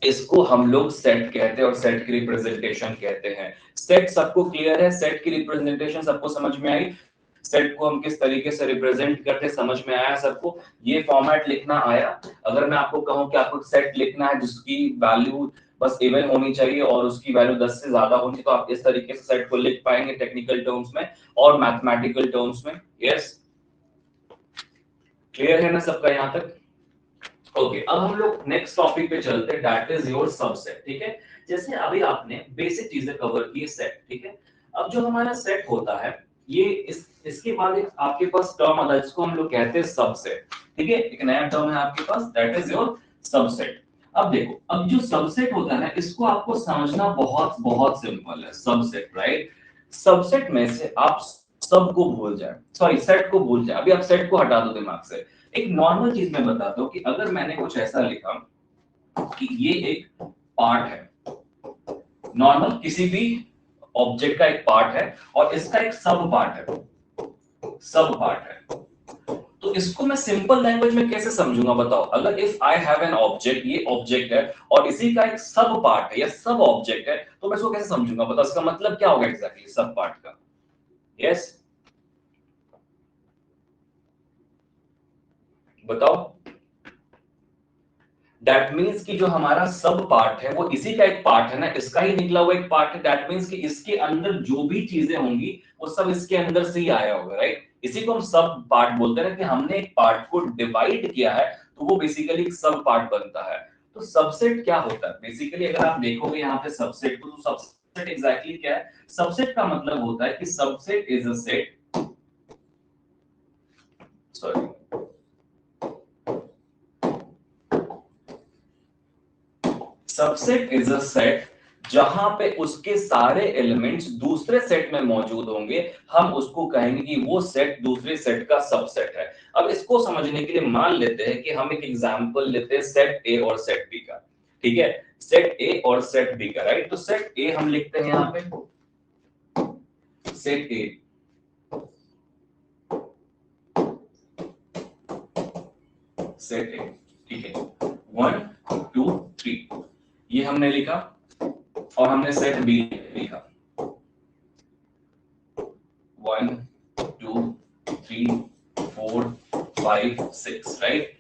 इसको हम लोग सेट कहते हैं और सेट की रिप्रेजेंटेशन कहते हैं। सेट सबको क्लियर है, सेट की रिप्रेजेंटेशन सबको समझ में आई, सेट को हम किस तरीके से रिप्रेजेंट करते हैं समझ में आया सबको, ये फॉर्मेट लिखना आया। अगर मैं आपको कहूं कि आपको सेट लिखना है जिसकी वैल्यू बस इवन होनी चाहिए और उसकी वैल्यू 10 से ज्यादा होनी, तो आप इस तरीके से सेट को लिख पाएंगे टेक्निकल टर्म्स में और मैथमेटिकल टर्म्स में। यस, क्लियर है ना सबका यहां तक। ओके, अब हम लोग नेक्स्ट टॉपिक पे चलते हैं, दैट इज योर सबसेट। ठीक है, जैसे अभी आपने बेसिक चीजें कवर की सेट, ठीक है। अब जो हमारा सेट होता है, ये इसके बाद एक आपके पास टर्म आता है जिसको हम लोग कहते हैं सबसेट। ठीक है, एक नया टर्म है आपके पास, दैट इज योर सबसेट। अब देखो, अब जो सबसेट होता है इसको आपको समझना बहुत बहुत सिंपल है। सबसेट, राइट, सबसेट में से आप सबको भूल जाए, सॉरी सेट को भूल जाए, अभी आप सेट को हटा दो दिमाग से। एक नॉर्मल चीज मैं बताता हूं कि अगर मैंने कुछ ऐसा लिखा कि ये एक पार्ट है, नॉर्मल किसी भी ऑब्जेक्ट का एक पार्ट है और इसका एक सब पार्ट है, सब पार्ट है, तो इसको मैं सिंपल लैंग्वेज में कैसे समझूंगा बताओ। अगर if I have an object, ये ऑब्जेक्ट है और इसी का एक सब पार्ट है या सब ऑब्जेक्ट है, तो मैं इसको कैसे समझूंगा बताओ, इसका मतलब क्या होगा एग्जैक्टली सब पार्ट का। यस, बताओ। दैट मीन्स कि जो हमारा सब पार्ट है वो इसी का एक पार्ट है ना, इसका ही निकला हुआ एक पार्ट है। दैट मीन्स कि इसके अंदर जो भी चीजें होंगी वो सब इसके अंदर से ही आया होगा, राइट। इसी को हम सब पार्ट बोलते हैं ना, कि हमने एक पार्ट को डिवाइड किया है तो वो बेसिकली एक सब पार्ट बनता है। तो सबसेट क्या होता है बेसिकली, अगर आप देखोगे यहाँ पे सबसेट को, तो सबसेट एग्जैक्टली क्या है? सबसेट का मतलब होता है कि subset is a set, sorry, subset is a set जहां पे उसके सारे एलिमेंट्स दूसरे सेट में मौजूद होंगे, हम उसको कहेंगे कि वो सेट दूसरे सेट का सबसेट है। अब इसको समझने के लिए मान लेते हैं कि हम एक एग्जांपल लेते हैं सेट ए और सेट बी का, ठीक है, सेट ए और सेट बी का, राइट। तो सेट ए हम लिखते हैं यहाँ पे, सेट ए, सेट ए, ठीक है, 1 2 3 ये हमने लिखा, और हमने सेट बी लिखा, 1 2 3 4 5 6, राइट।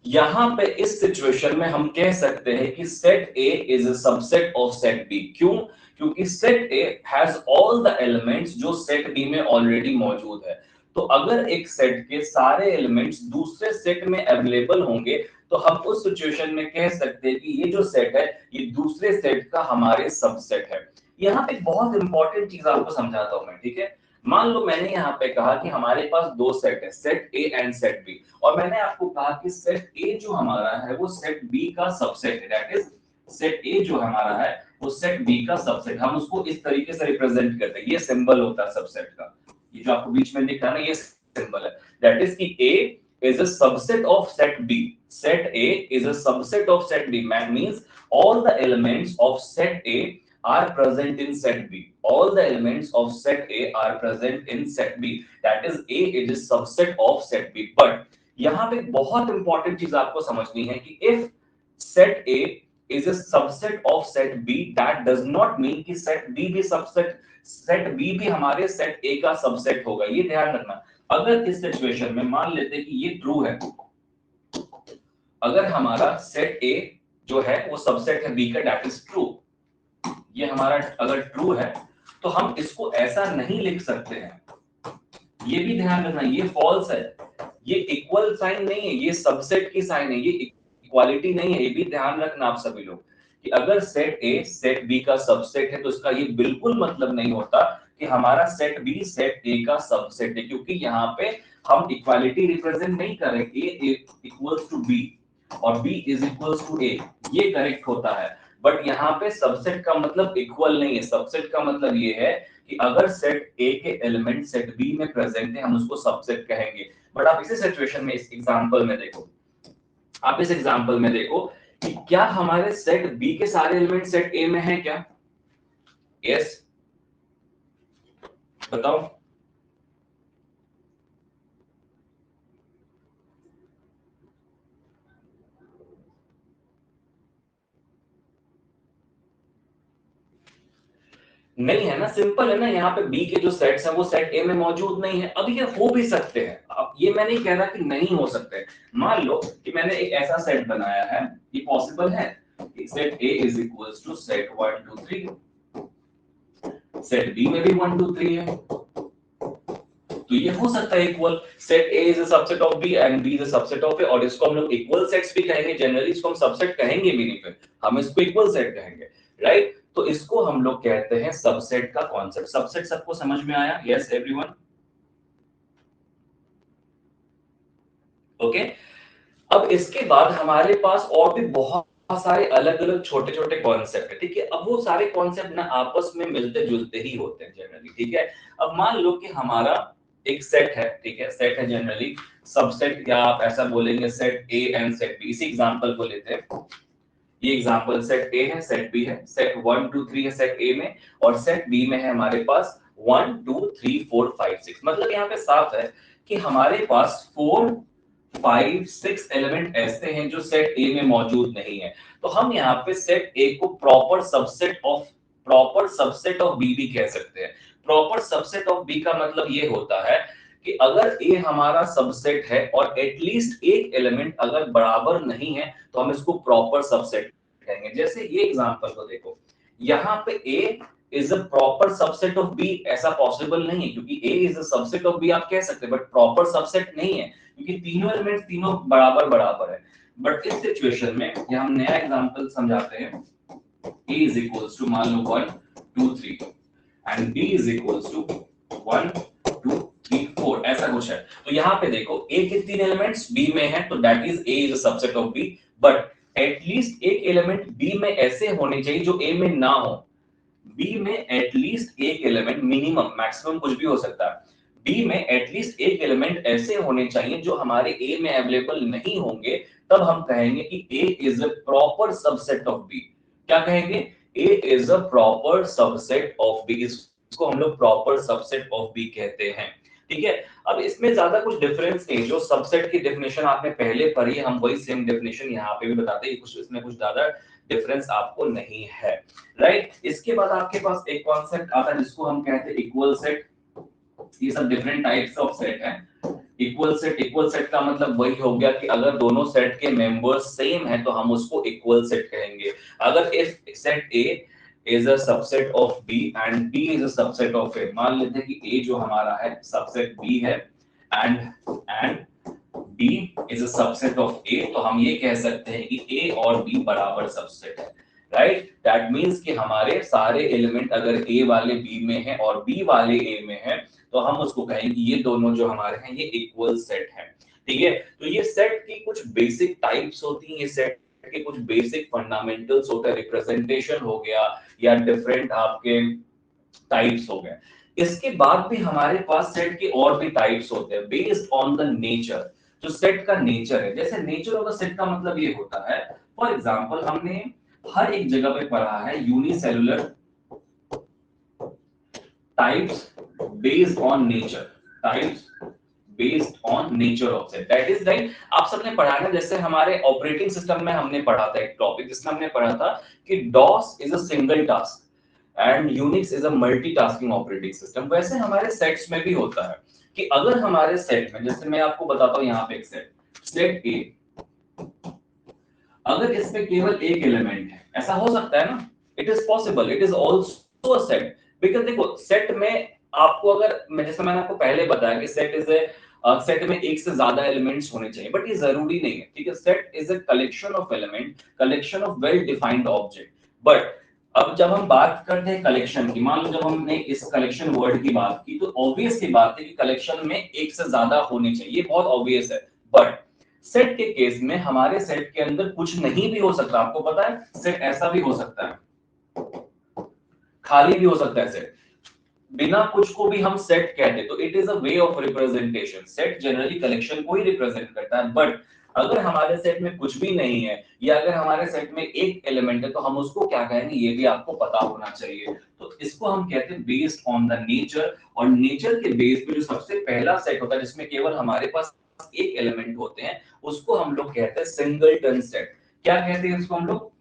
यहां पे इस सिचुएशन में हम कह सकते हैं कि set A is a subset of set B. क्यों? क्योंकि set A has all the elements जो सेट बी में ऑलरेडी मौजूद है। तो अगर एक सेट के सारे एलिमेंट्स दूसरे सेट में अवेलेबल होंगे, तो हम उस सिचुएशन में कह सकते हैं कि ये जो सेट है ये दूसरे सेट का हमारे सबसेट है। यहाँ पे बहुत इंपॉर्टेंट चीज आपको समझाता हूं मैं, ठीक है। मान लो मैंने यहाँ पे कहा कि हमारे पास दो सेट है, set A and set B, और मैंने आपको कहा कि सेट ए जो हमारा है वो सेट बी का सबसेट है। दैट इज सेट ए जो हमारा है वो सेट बी का सबसेट। हम उसको इस तरीके से रिप्रेजेंट करते हैं, ये सिंबल होता है सबसेट का, ये जो आपको बीच में दिख रहा है ना, ये सिंबल है। दैट इज कि ए is a subset of set B. Set A is a subset of set B. That means all the elements of set A are present in set B. All the elements of set A are present in set B. That is A is a subset of set B. But यहाँ पे बहुत important चीज आपको समझनी है कि if set A is a subset of set B, that does not mean कि set B भी subset, set B भी हमारे set A का subset होगा। ये ध्यान रखना। अगर इस सिचुएशन में मान लेते हैं कि ये ट्रू है, अगर हमारा सेट ए जो है वो सबसेट है बी का, दैट इज ट्रू, ये हमारा अगर ट्रू है तो हम इसको ऐसा नहीं लिख सकते हैं, ये भी ध्यान रखना, ये फॉल्स है, ये इक्वल साइन नहीं है, ये सबसेट की साइन है, ये इक्वालिटी नहीं है। ये भी ध्यान रखना आप सभी लोग कि अगर सेट ए सेट बी का सबसेट है तो इसका ये बिल्कुल मतलब नहीं होता कि हमारा सेट बी सेट ए का सबसेट है, क्योंकि यहाँ पे हम इक्वालिटी रिप्रेजेंट नहीं कर रहे। ए इक्वल्स टू बी और बी इज इक्वल्स टू ए, ये करेक्ट होता है। बट यहाँ पे सबसेट का मतलब इक्वल नहीं है। सबसेट का मतलब ये है कि अगर सेट ए के एलिमेंट सेट बी में प्रेजेंट है हम उसको सबसेट कहेंगे। बट आप इसी सिचुएशन में इस एग्जांपल में देखो, आप इस एग्जांपल में देखो कि क्या हमारे सेट बी के सारे एलिमेंट सेट ए में हैं क्या? यस, बताओ। नहीं है ना, सिंपल है ना। यहाँ पे बी के जो सेट्स हैं वो सेट ए में मौजूद नहीं है। अब ये हो भी सकते हैं, अब ये मैं नहीं कह रहा कि नहीं हो सकते। मान लो कि मैंने एक ऐसा सेट बनाया है, ये पॉसिबल है कि set A is equals to set 1 2 3, set B में भी 1 2 3 है, तो ये हो सकता है equal. Set A is a subset of B and B is a subset of A, और इसको हम लोग इक्वल सेट्स भी कहेंगे। जनरली इसको हम सबसेट कहेंगे भी नहीं, फिर हम इसको इक्वल सेट कहेंगे, राइट। तो इसको हम लोग कहते हैं सबसेट का कॉन्सेप्ट। सबसेट सबको समझ में आया? Yes everyone, okay. अब इसके बाद हमारे पास और भी बहुत सारे अलग अलग छोटे छोटे कॉन्सेप्ट है, ठीक है। अब वो सारे कॉन्सेप्ट ना आपस में मिलते जुलते ही होते हैं जनरली, ठीक है। अब मान लो कि हमारा एक सेट है, ठीक है, सेट है जनरली सबसेट, या आप ऐसा बोलेंगे set A and set B. इसी एग्जांपल को लेते हैं, ये एग्जांपल सेट ए है, सेट बी है, सेट 1 2 3 है सेट ए में, और सेट बी में है हमारे पास 1 2 3 4 5 6। मतलब यहाँ पे साफ है कि हमारे पास 4 5 6 एलिमेंट ऐसे हैं जो सेट ए में मौजूद नहीं है। तो हम यहाँ पे सेट ए को प्रॉपर सबसेट ऑफ बी भी कह सकते हैं। प्रॉपर सबसेट ऑफ बी का मतलब ये होता है कि अगर ए हमारा सबसेट है और एटलीस्ट एक एलिमेंट अगर बराबर नहीं है तो हम इसको प्रॉपर सबसेट कहेंगे। जैसे ये एग्जांपल को देखो, यहाँ पे A is a proper subset of B, ऐसा पॉसिबल नहीं है क्योंकि A is a subset of B आप कह सकते हैं, बट प्रॉपर सबसेट नहीं है क्योंकि तीनों एलिमेंट्स तीनों बराबर बराबर है। बट इस सिचुएशन में ये हम नया एग्जांपल समझाते हैं। a is equals to मान लो 1 2 3 and b is equals to 1 2 3 4 ऐसा कुछ है। तो यहाँ पे देखो a के तीन एलिमेंट्स b में है तो that is a is a subset of b, but at least एक एलिमेंट b में ऐसे होने चाहिए जो a में ना हो। b में एटलीस्ट एक एलिमेंट, मिनिमम मैक्सिमम कुछ भी हो सकता है, b में एटलीस्ट एक एलिमेंट ऐसे होने चाहिए जो हमारे a में अवेलेबल नहीं होंगे, तब हम कहेंगे कि a is a proper subset of b। क्या कहेंगे? A is a proper subset of B, इसको हम लोग proper subset of B कहते हैं। ठीक है, अब इसमें ज्यादा कुछ डिफरेंस नहीं, जो सबसेट की डेफिनेशन आपने पहले पढ़ी है हम वही सेम डेफिनेशन यहाँ पे भी बताते हैं, कुछ इसमें कुछ ज्यादा डिफरेंस आपको नहीं है, राइट। इसके बाद आपके पास एक कॉन्सेप्ट आता है जिसको हम कहते हैं इक्वल सेट। ये सब डिफरेंट टाइप्स ऑफ सेट है। इक्वल सेट का मतलब वही हो गया कि अगर दोनों सेट के मेंबर्स सेम है तो हम उसको इक्वल सेट कहेंगे। अगर if set A is a subset of B and B is a subset of A, मान लेते हैं कि A जो हमारा है सबसेट B है and B is a subset of A, तो हम ये कह सकते हैं कि A और B बराबर सबसेट है, राइट। दैट मींस कि हमारे सारे एलिमेंट अगर A वाले B में है और B वाले A में है तो हम उसको कहेंगे ये दोनों जो हमारे हैं ये इक्वल सेट है। ठीक है, तो ये सेट की कुछ बेसिक टाइप्स होती हैं, ये सेट के कुछ बेसिक फंडामेंटल्स होते हैं, रिप्रेजेंटेशन हो गया या डिफरेंट आपके टाइप्स हो गए। इसके बाद भी हमारे पास सेट के और भी टाइप्स होते हैं बेस्ड ऑन द नेचर, जो सेट का नेचर है। जैसे नेचर ऑफ द सेट का मतलब ये होता है, फॉर एग्जांपल हमने हर एक जगह पे पढ़ा है unicellular types based on nature, types based on nature of set, that is right. आप सबने पढ़ा है ना, जैसे हमारे ऑपरेटिंग सिस्टम में हमने पढ़ा था एक टॉपिक जिसमें हमने पढ़ा था कि DOS is a single task and Unix is a multitasking operating system. वैसे हमारे सेट्स में भी होता है कि अगर हमारे सेट में, जैसे मैं आपको बताता हूं यहाँ पे एक सेट ए, अगर इसमें केवल एक एलिमेंट है, ऐसा हो सकता है ना, it is possible, it is also a set. Because देखो सेट में आपको अगर मैं जैसे मैंने आपको पहले बताया कि सेट इज ए सेट में एक से ज्यादा एलिमेंट्स होने चाहिए, बट ये जरूरी नहीं है। ठीक है, set is a collection of element, collection of well defined object. But अब जब हम बात करते हैं कलेक्शन की, मान लो जब हमने इस कलेक्शन वर्ड की बात की तो ऑब्वियस सी बात है कि कलेक्शन में एक से ज्यादा होने चाहिए, बहुत ऑब्वियस है। बट सेट के केस में हमारे सेट के अंदर कुछ नहीं भी हो सकता, आपको पता है सेट ऐसा भी हो सकता है, खाली भी हो सकता है सेट, बिना कुछ को भी हम सेट कहते, तो it is a way of representation. Set generally collection को ही रिप्रेजेंट करता है, बट अगर हमारे सेट में कुछ भी नहीं है या अगर हमारे सेट में एक एलिमेंट है तो हम उसको क्या कहेंगे ये भी आपको पता होना चाहिए। तो इसको हम कहते हैं बेस्ड ऑन द नेचर, और नेचर के बेस पे जो सबसे पहला सेट होता है जिसमें केवल हमारे पास एक एलिमेंट होते हैं उसको हम लोग कहते हैं सिंगलटन सेट। क्या कहते हैं इसको हम लोग?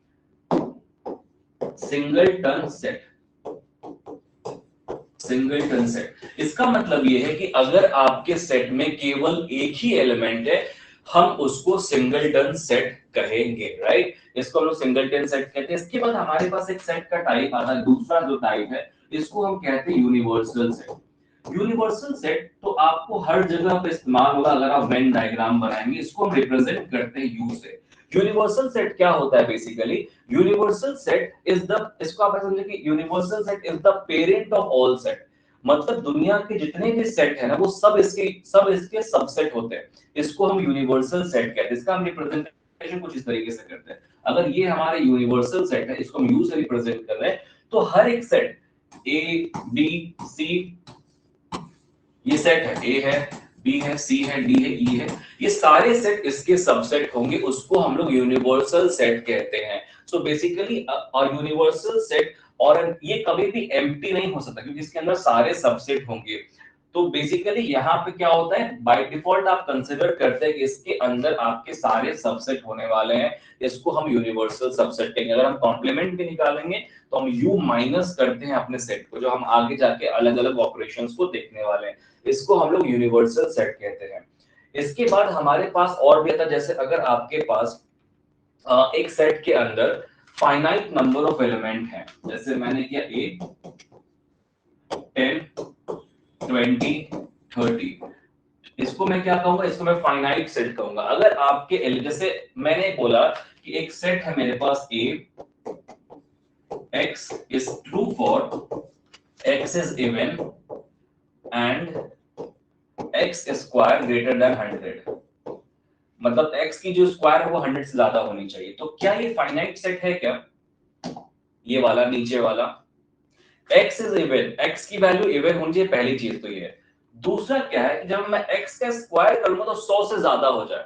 Singleton set. सिंगलटन सेट इसका मतलब ये है कि अगर आपके सेट में केवल एक ही एलिमेंट है हम उसको सिंगलटन सेट कहेंगे, राइट। इसको हम लोग सिंगलटन सेट कहते हैं। इसके बाद हमारे पास एक सेट का टाइप आता है, दूसरा जो टाइप है इसको हम कहते हैं यूनिवर्सल सेट। यूनिवर्सल सेट तो आपको हर जगह पे इस्तेमाल होगा अगर आप वेन डायग्राम बनाएंगे, इसको हम रिप्रेजेंट करते हैं यू से। यूनिवर्सल सेट क्या होता है basically? Universal set is the, इसको आप समझिए कि universal set is the parent of all set, मतलब दुनिया के जितने भी सेट है ना वो सब इसके सबसेट होते हैं, इसको हम यूनिवर्सल सेट कहते हैं। इसका हम रिप्रेजेंटेशन कुछ इस तरीके से करते हैं, अगर ये हमारा यूनिवर्सल सेट है इसको हम यू से रिप्रेजेंट कर रहे हैं तो हर एक सेट ए बी सी, ये सेट है ए है बी है सी है डी है ई है, ये सारे सेट इसके सबसेट होंगे, उसको हम लोग यूनिवर्सल सेट कहते हैं। So basically a universal set, और ये कभी भी एम्प्टी नहीं हो सकता क्योंकि इसके अंदर सारे सबसेट होंगे। तो बेसिकली यहाँ पे क्या होता है, बाय डिफॉल्ट आप कंसीडर करते हैं कि इसके अंदर आपके सारे सबसेट होने वाले हैं, इसको हम यूनिवर्सल सबसेट कहेंगे। अगर हम कॉम्प्लीमेंट भी निकालेंगे तो हम u माइनस करते हैं अपने सेट को, जो हम आगे जाके अलग अलग ऑपरेशंस को देखने वाले हैं, इसको हम लोग यूनिवर्सल सेट कहते हैं। इसके बाद हमारे पास और भी आता है, जैसे अगर आपके पास एक सेट के अंदर फाइनाइट नंबर ऑफ एलिमेंट है, जैसे मैंने किया a 10 20 30, इसको मैं क्या कहूंगा, इसको मैं फाइनाइट सेट कहूंगा। अगर आपके जैसे मैंने बोला कि एक सेट है मेरे पास a, x is true for x is even and x square greater than 100, मतलब x की जो स्क्वायर है वो 100 से ज्यादा होनी चाहिए। तो क्या ये फाइनाइट सेट है क्या, ये वाला नीचे वाला? x is even, x की वैल्यू इवन होनी चाहिए, पहली चीज तो ये है। दूसरा क्या है कि जब मैं x का स्क्वायर करूंगा तो 100 से ज्यादा हो जाए।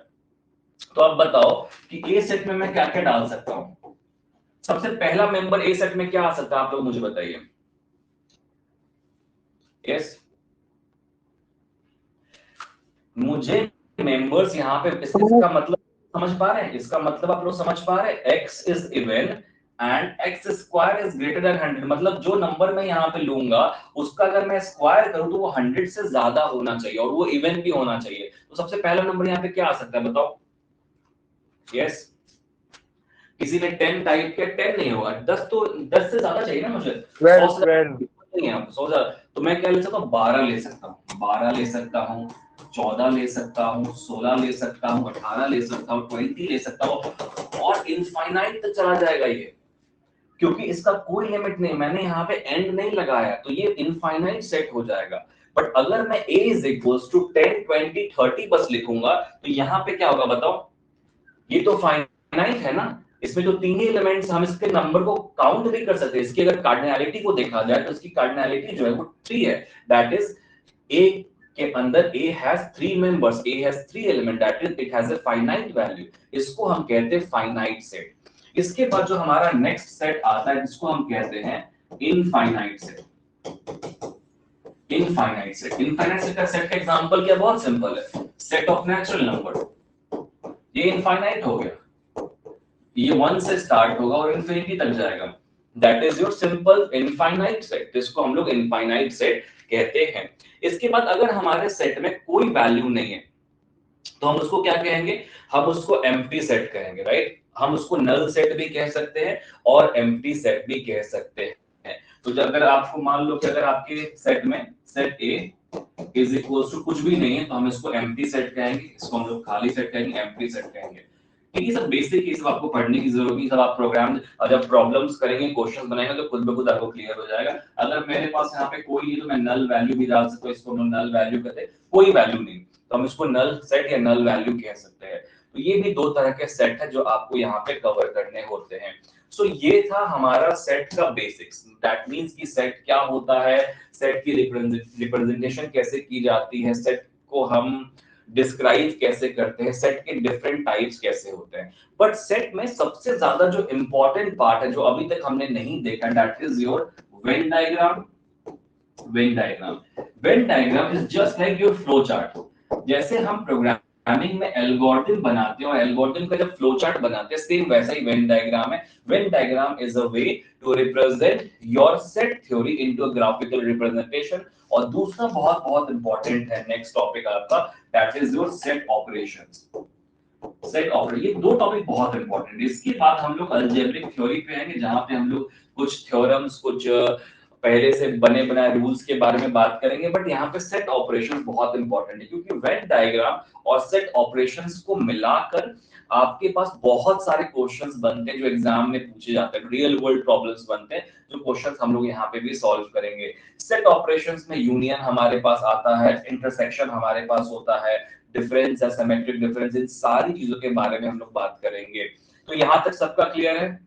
तो अब बताओ कि a सेट में मैं क्या क्या डाल सकता हूं। सबसे पहला मेंबर a सेट में क्या आ सकता है, आप लोग मुझे बताइए। यस, मुझे मेंबर्स यहाँ पे इसका मतलब समझ पा रहे हैं, इसका मतलब आप लोग समझ पा रहे हैं, x is even and x square is greater than 100, मतलब जो नंबर मैं यहाँ पे लूंगा उसका अगर मैं स्क्वायर करूं तो वो 100 से ज्यादा होना चाहिए और वो इवन भी होना चाहिए। तो सबसे पहला नंबर यहाँ पे क्या आ सकता है बताओ। यस, किसी ने 10 टाइप किया, 10 नहीं होगा, 10 तो 10 से ज्यादा चाहिए ना मुझे, 12 12 नहीं है 100 ज्यादा। तो मैं क्या ले सकता हूँ, 12 ले सकता हूँ, 12 ले सकता हूँ, 14 ले सकता हूँ, 16 ले सकता हूँ, 18 ले सकता हूँ, 20 ले सकता हूँ और इनफाइनाइट तक चला जाएगा ये, क्योंकि इसका कोई लिमिट नहीं, मैंने यहाँ पे एंड नहीं लगाया, तो ये इनफाइनाइट सेट हो जाएगा। बट अगर मैं a is equals to 10 20 30 बस लिखूंगा तो यहाँ पे क्या होगा बताओ, ये तो फाइनाइट है ना, इसमें जो तीन ही एलिमेंट्स, हम इसके नंबर को काउंट भी कर सकते हैं। इसकी अगर कार्डिनैलिटी को देखा जाए तो इसकी कार्डिनैलिटी जो है वो 3 है, दैट इज a के अंदर a has 3 members, a has 3 element, that is it has a finite value, इसको हम कहते हैं फाइनाइट सेट। इसके बाद जो हमारा नेक्स्ट सेट आता है जिसको हम कहते हैं infinite set. Infinite set, infinite set का सेट का एग्जांपल क्या, बहुत सिंपल है, सेट ऑफ नेचुरल नंबर। ये इनफाइनाइट हो गया, ये 1 से स्टार्ट होगा और इंफिनिटी तक जाएगा, that is your simple infinite set, जिसको हम लोग इनफाइनाइट सेट कहते हैं। इसके बाद अगर हमारे सेट में कोई वैल्यू नहीं है तो हम उसको क्या कहेंगे, हम उसको एम्प्टी सेट कहेंगे, राइट। हम उसको नल सेट भी कह सकते हैं और एम्प्टी सेट भी कह सकते हैं। तो अगर आपको मान लो कि अगर आपके सेट में set A is equal to कुछ भी नहीं है तो हम इसको एम्प्टी सेट कहेंगे, इसको हम लोग खाली सेट कहेंगे, एम्प्टी सेट कहेंगे। ठीक है, सब बेसिक है, सब आपको पढ़ने की जरूरत नहीं, सब आप प्रोग्राम जब प्रॉब्लम्स करेंगे, क्वेश्चंस बनाएंगे तो खुद ब खुद आपको क्लियर हो जाएगा। अगर मेरे पास यहाँ पे कोई नहीं तो मैं नल वैल्यू भी डाल सकता हूँ, इसको हम नल वैल्यू कहते हैं, कोई वैल्यू नहीं तो हम इसको नल सेट या नल वैल्यू कह सकते हैं। तो ये भी दो तरह के सेट है जो आपको यहाँ पे कवर करने होते हैं। सो ये था हमारा सेट का बेसिक्स, दैट मींस कि सेट क्या होता है, सेट की रिप्रेजेंटेशन कैसे की जाती है, सेट को हम डिस्क्राइब कैसे करते हैं, सेट के डिफरेंट टाइप्स कैसे होते हैं। बट सेट में सबसे ज्यादा जो इंपॉर्टेंट पार्ट है जो अभी तक हमने नहीं देखा, that is your Venn diagram. Venn diagram, when diagram is just like your flow chart. जैसे हम प्रोग्रामिंग में एल्गोरिथम बनाते हैं और एल्गोरिथम का जब फ्लो चार्ट बनाते हैं, सेम वैसा ही वेन डायग्राम है। Venn diagram is a way to represent your set theory into a graphical representation. और दूसरा बहुत बहुत इंपॉर्टेंट है नेक्स्ट टॉपिक आपका, that is your set operations. Set operation, ये दो टॉपिक बहुत इंपॉर्टेंट है। इसके बाद हम लोग अलजेब्रिक थ्योरी पे आएंगे, जहां पे हम लोग कुछ थ्योरम्स, कुछ पहले से बने बनाए रूल्स के बारे में बात करेंगे। बट यहाँ पे सेट ऑपरेशन बहुत इंपॉर्टेंट है, क्योंकि वेन डायग्राम और सेट ऑपरेशंस को मिलाकर आपके पास बहुत सारे क्वेश्चंस बनते हैं जो एग्जाम में पूछे जाते हैं, रियल वर्ल्ड प्रॉब्लम्स बनते हैं, जो क्वेश्चंस हम लोग यहाँ पे भी सॉल्व करेंगे। सेट ऑपरेशंस में यूनियन हमारे पास आता है, इंटरसेक्शन हमारे पास होता है, डिफरेंस या सिमेट्रिक डिफरेंस, इन सारी चीजों के बारे में हम लोग बात करेंगे। तो यहां तक सबका क्लियर है?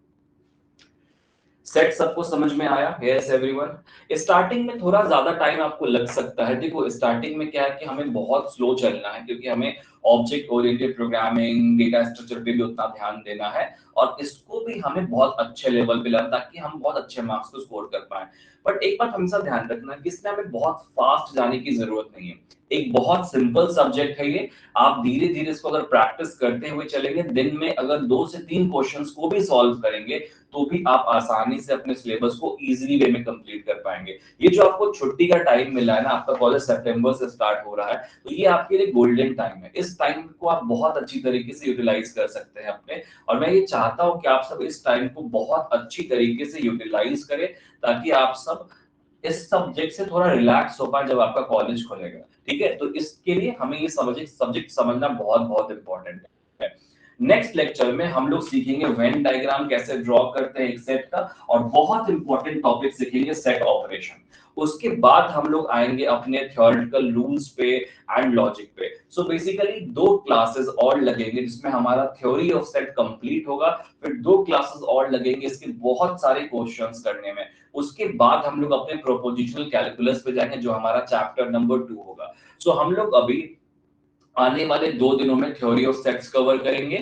सेट सबको समझ में आया? Yes everyone. स्टार्टिंग में थोड़ा ज्यादा टाइम आपको लग सकता है। देखो स्टार्टिंग में क्या है कि हमें बहुत स्लो चलना है, क्योंकि हमें object oriented programming, data structure पे भी उतना ध्यान देना है और इसको भी हमें बहुत अच्छे लेवल पे लाना ताकि हम बहुत अच्छे मार्क्स को स्कोर कर पाए। बट एक बात हमेशा ध्यान रखना कि इसमें हमें बहुत फास्ट जाने की जरूरत नहीं है। एक बहुत सिंपल सब्जेक्ट है ये, आप धीरे धीरे इसको अगर प्रैक्टिस करते हुए चलेंगे, दिन में अगर 2 से 3 क्वेश्चंस को भी सॉल्व करेंगे तो भी आप आसानी से अपने सिलेबस को इजीली वे में कंप्लीट कर पाएंगे। ये जो आपको छुट्टी का टाइम मिला है ना, आपका कॉलेज सितंबर से स्टार्ट हो रहा है, तो ये आपके लिए गोल्डन टाइम है। इस टाइम को आप बहुत अच्छी तरीके से यूटिलाइज कर सकते हैं अपने, और मैं ये चाहता हूं कि आप सब इस टाइम को बहुत अच्छी तरीके से यूटिलाइज करें ताकि आप सब इस सब्जेक्ट से थोड़ा रिलैक्स हो पाए जब आपका कॉलेज खुलेगा। ठीक है, तो इसके लिए हमें ये सब्जेक्ट समझना बहुत बहुत इंपॉर्टेंट है। नेक्स्ट लेक्चर में हम लोग सीखेंगे वेन डायग्राम कैसे ड्रॉ करते हैं एक सेट का, और बहुत इंपॉर्टेंट टॉपिक सीखेंगे सेट ऑपरेशन। उसके बाद हम लोग आएंगे अपने थ्योरेटिकल रूल्स पे एंड लॉजिक पे। सो बेसिकली 2 क्लासेस और लगेंगे जिसमें हमारा थ्योरी ऑफ सेट कंप्लीट होगा, फिर 2 क्लासेस और लगेंगे इसके बहुत सारे क्वेश्चंस करने में। उसके बाद हम लोग अपने प्रोपोजिशनल कैलकुलस पे जाएंगे जो हमारा चैप्टर नंबर 2 होगा। सो हम लोग अभी आने वाले 2 दिनों में थ्योरी ऑफ सेट्स कवर करेंगे,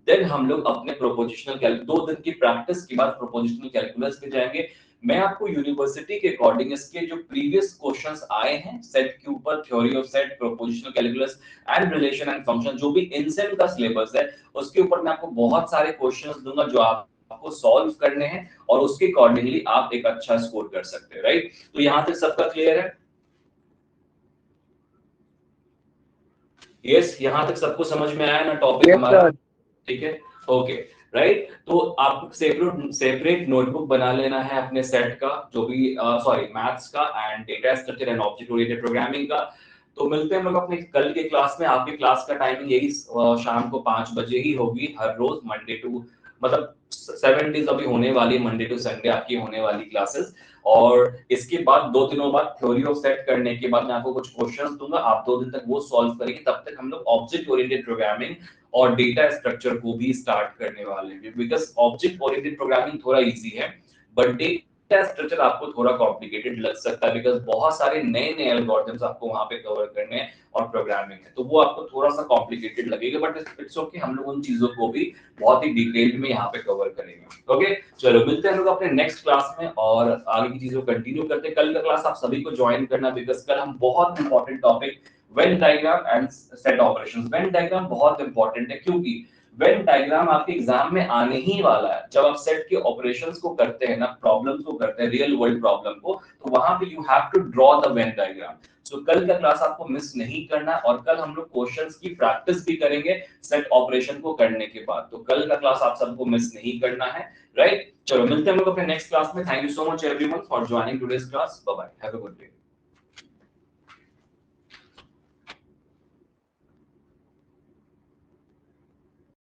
देन हम लोग अपने प्रोपोजिशनल कैलकुलस 2 दिन की प्रैक्टिस के बाद प्रोपोजिशनल कैलकुलस पे जाएंगे। मैं आपको यूनिवर्सिटी के अकॉर्डिंग इसके जो प्रीवियस क्वेश्चंस आए हैं सेट के ऊपर, theory of set, prepositional calculus and relation and function, जो भी इनसेम का सिलेबस है उसके ऊपर मैं आपको बहुत सारे क्वेश्चंस दूंगा जो आपको सॉल्व करने हैं और उसके अकॉर्डिंगली आप एक अच्छा स्कोर कर सकते हैं। राइट, तो यहां तक सबका क्लियर है? यस, यहाँ तक सबको समझ में आया ना टॉपिक हमारा? ठीक है, ओके, राइट। तो आप सेपरेट नोटबुक बना लेना है अपने सेट का, जो भी सॉरी मैथ्स का and data structure and object oriented programming का। तो मिलते हैं हम लोग अपने कल के क्लास में। आपकी क्लास का टाइमिंग यही शाम को 5 बजे ही होगी हर रोज, मंडे टू मतलब 7 डेज अभी होने वाली, मंडे टू संडे आपकी होने वाली क्लासेस। और इसके बाद 2 दिनों बाद थ्योरी ऑफ सेट करने के बाद मैं आपको कुछ क्वेश्चंस दूंगा, आप 2 दिन तक वो सॉल्व करेंगे। तब तक हम लोग ऑब्जेक्ट ओरिएंटेड प्रोग्रामिंग और डेटा स्ट्रक्चर को भी स्टार्ट करने वाले हैं, बिकॉज़ ऑब्जेक्ट ओरिएंटेड प्रोग्रामिंग थोड़ा इजी है बट डेटा स्ट्रक्चर आपको थोड़ा कॉम्प्लिकेटेड लग सकता है, बिकॉज़ बहुत सारे नए-नए एल्गोरिथम्स आपको वहां पे कवर करने हैं और प्रोग्रामिंग है, तो वो आपको थोड़ा सा कॉम्प्लिकेटेड लगेगा, बट इट्स ओके, हम लोग उन चीजों को भी बहुत ही डिटेल में यहाँ पे कवर करेंगे। ओके, चलो मिलते हैं हम लोग अपने नेक्स्ट क्लास में और आगे की चीजों को कंटिन्यू करते हैं। कल का क्लास आप सभी को ज्वाइन करना, बिकॉज़ कल हम बहुत important topic Venn diagram and set operations. Venn diagram बहुत इंपॉर्टेंट है क्योंकि वेन डायग्राम आपके एग्जाम में आने ही वाला है। जब आप सेट के ऑपरेशंस को करते हैं ना, प्रॉब्लम्स को करते हैं, रियल वर्ल्ड प्रॉब्लम को, तो वहां पे you have to draw the Venn diagram. So कल का क्लास आपको मिस नहीं करना, और कल हम लोग क्वेश्चंस की प्रैक्टिस भी करेंगे सेट ऑपरेशन को करने के बाद। तो कल का क्लास आप सबको मिस नहीं करना है, राइट? चलो मिलते हैं हम लोग अपने नेक्स्ट क्लास में। Thank you so much everyone for joining today's class. Bye bye, have a good day.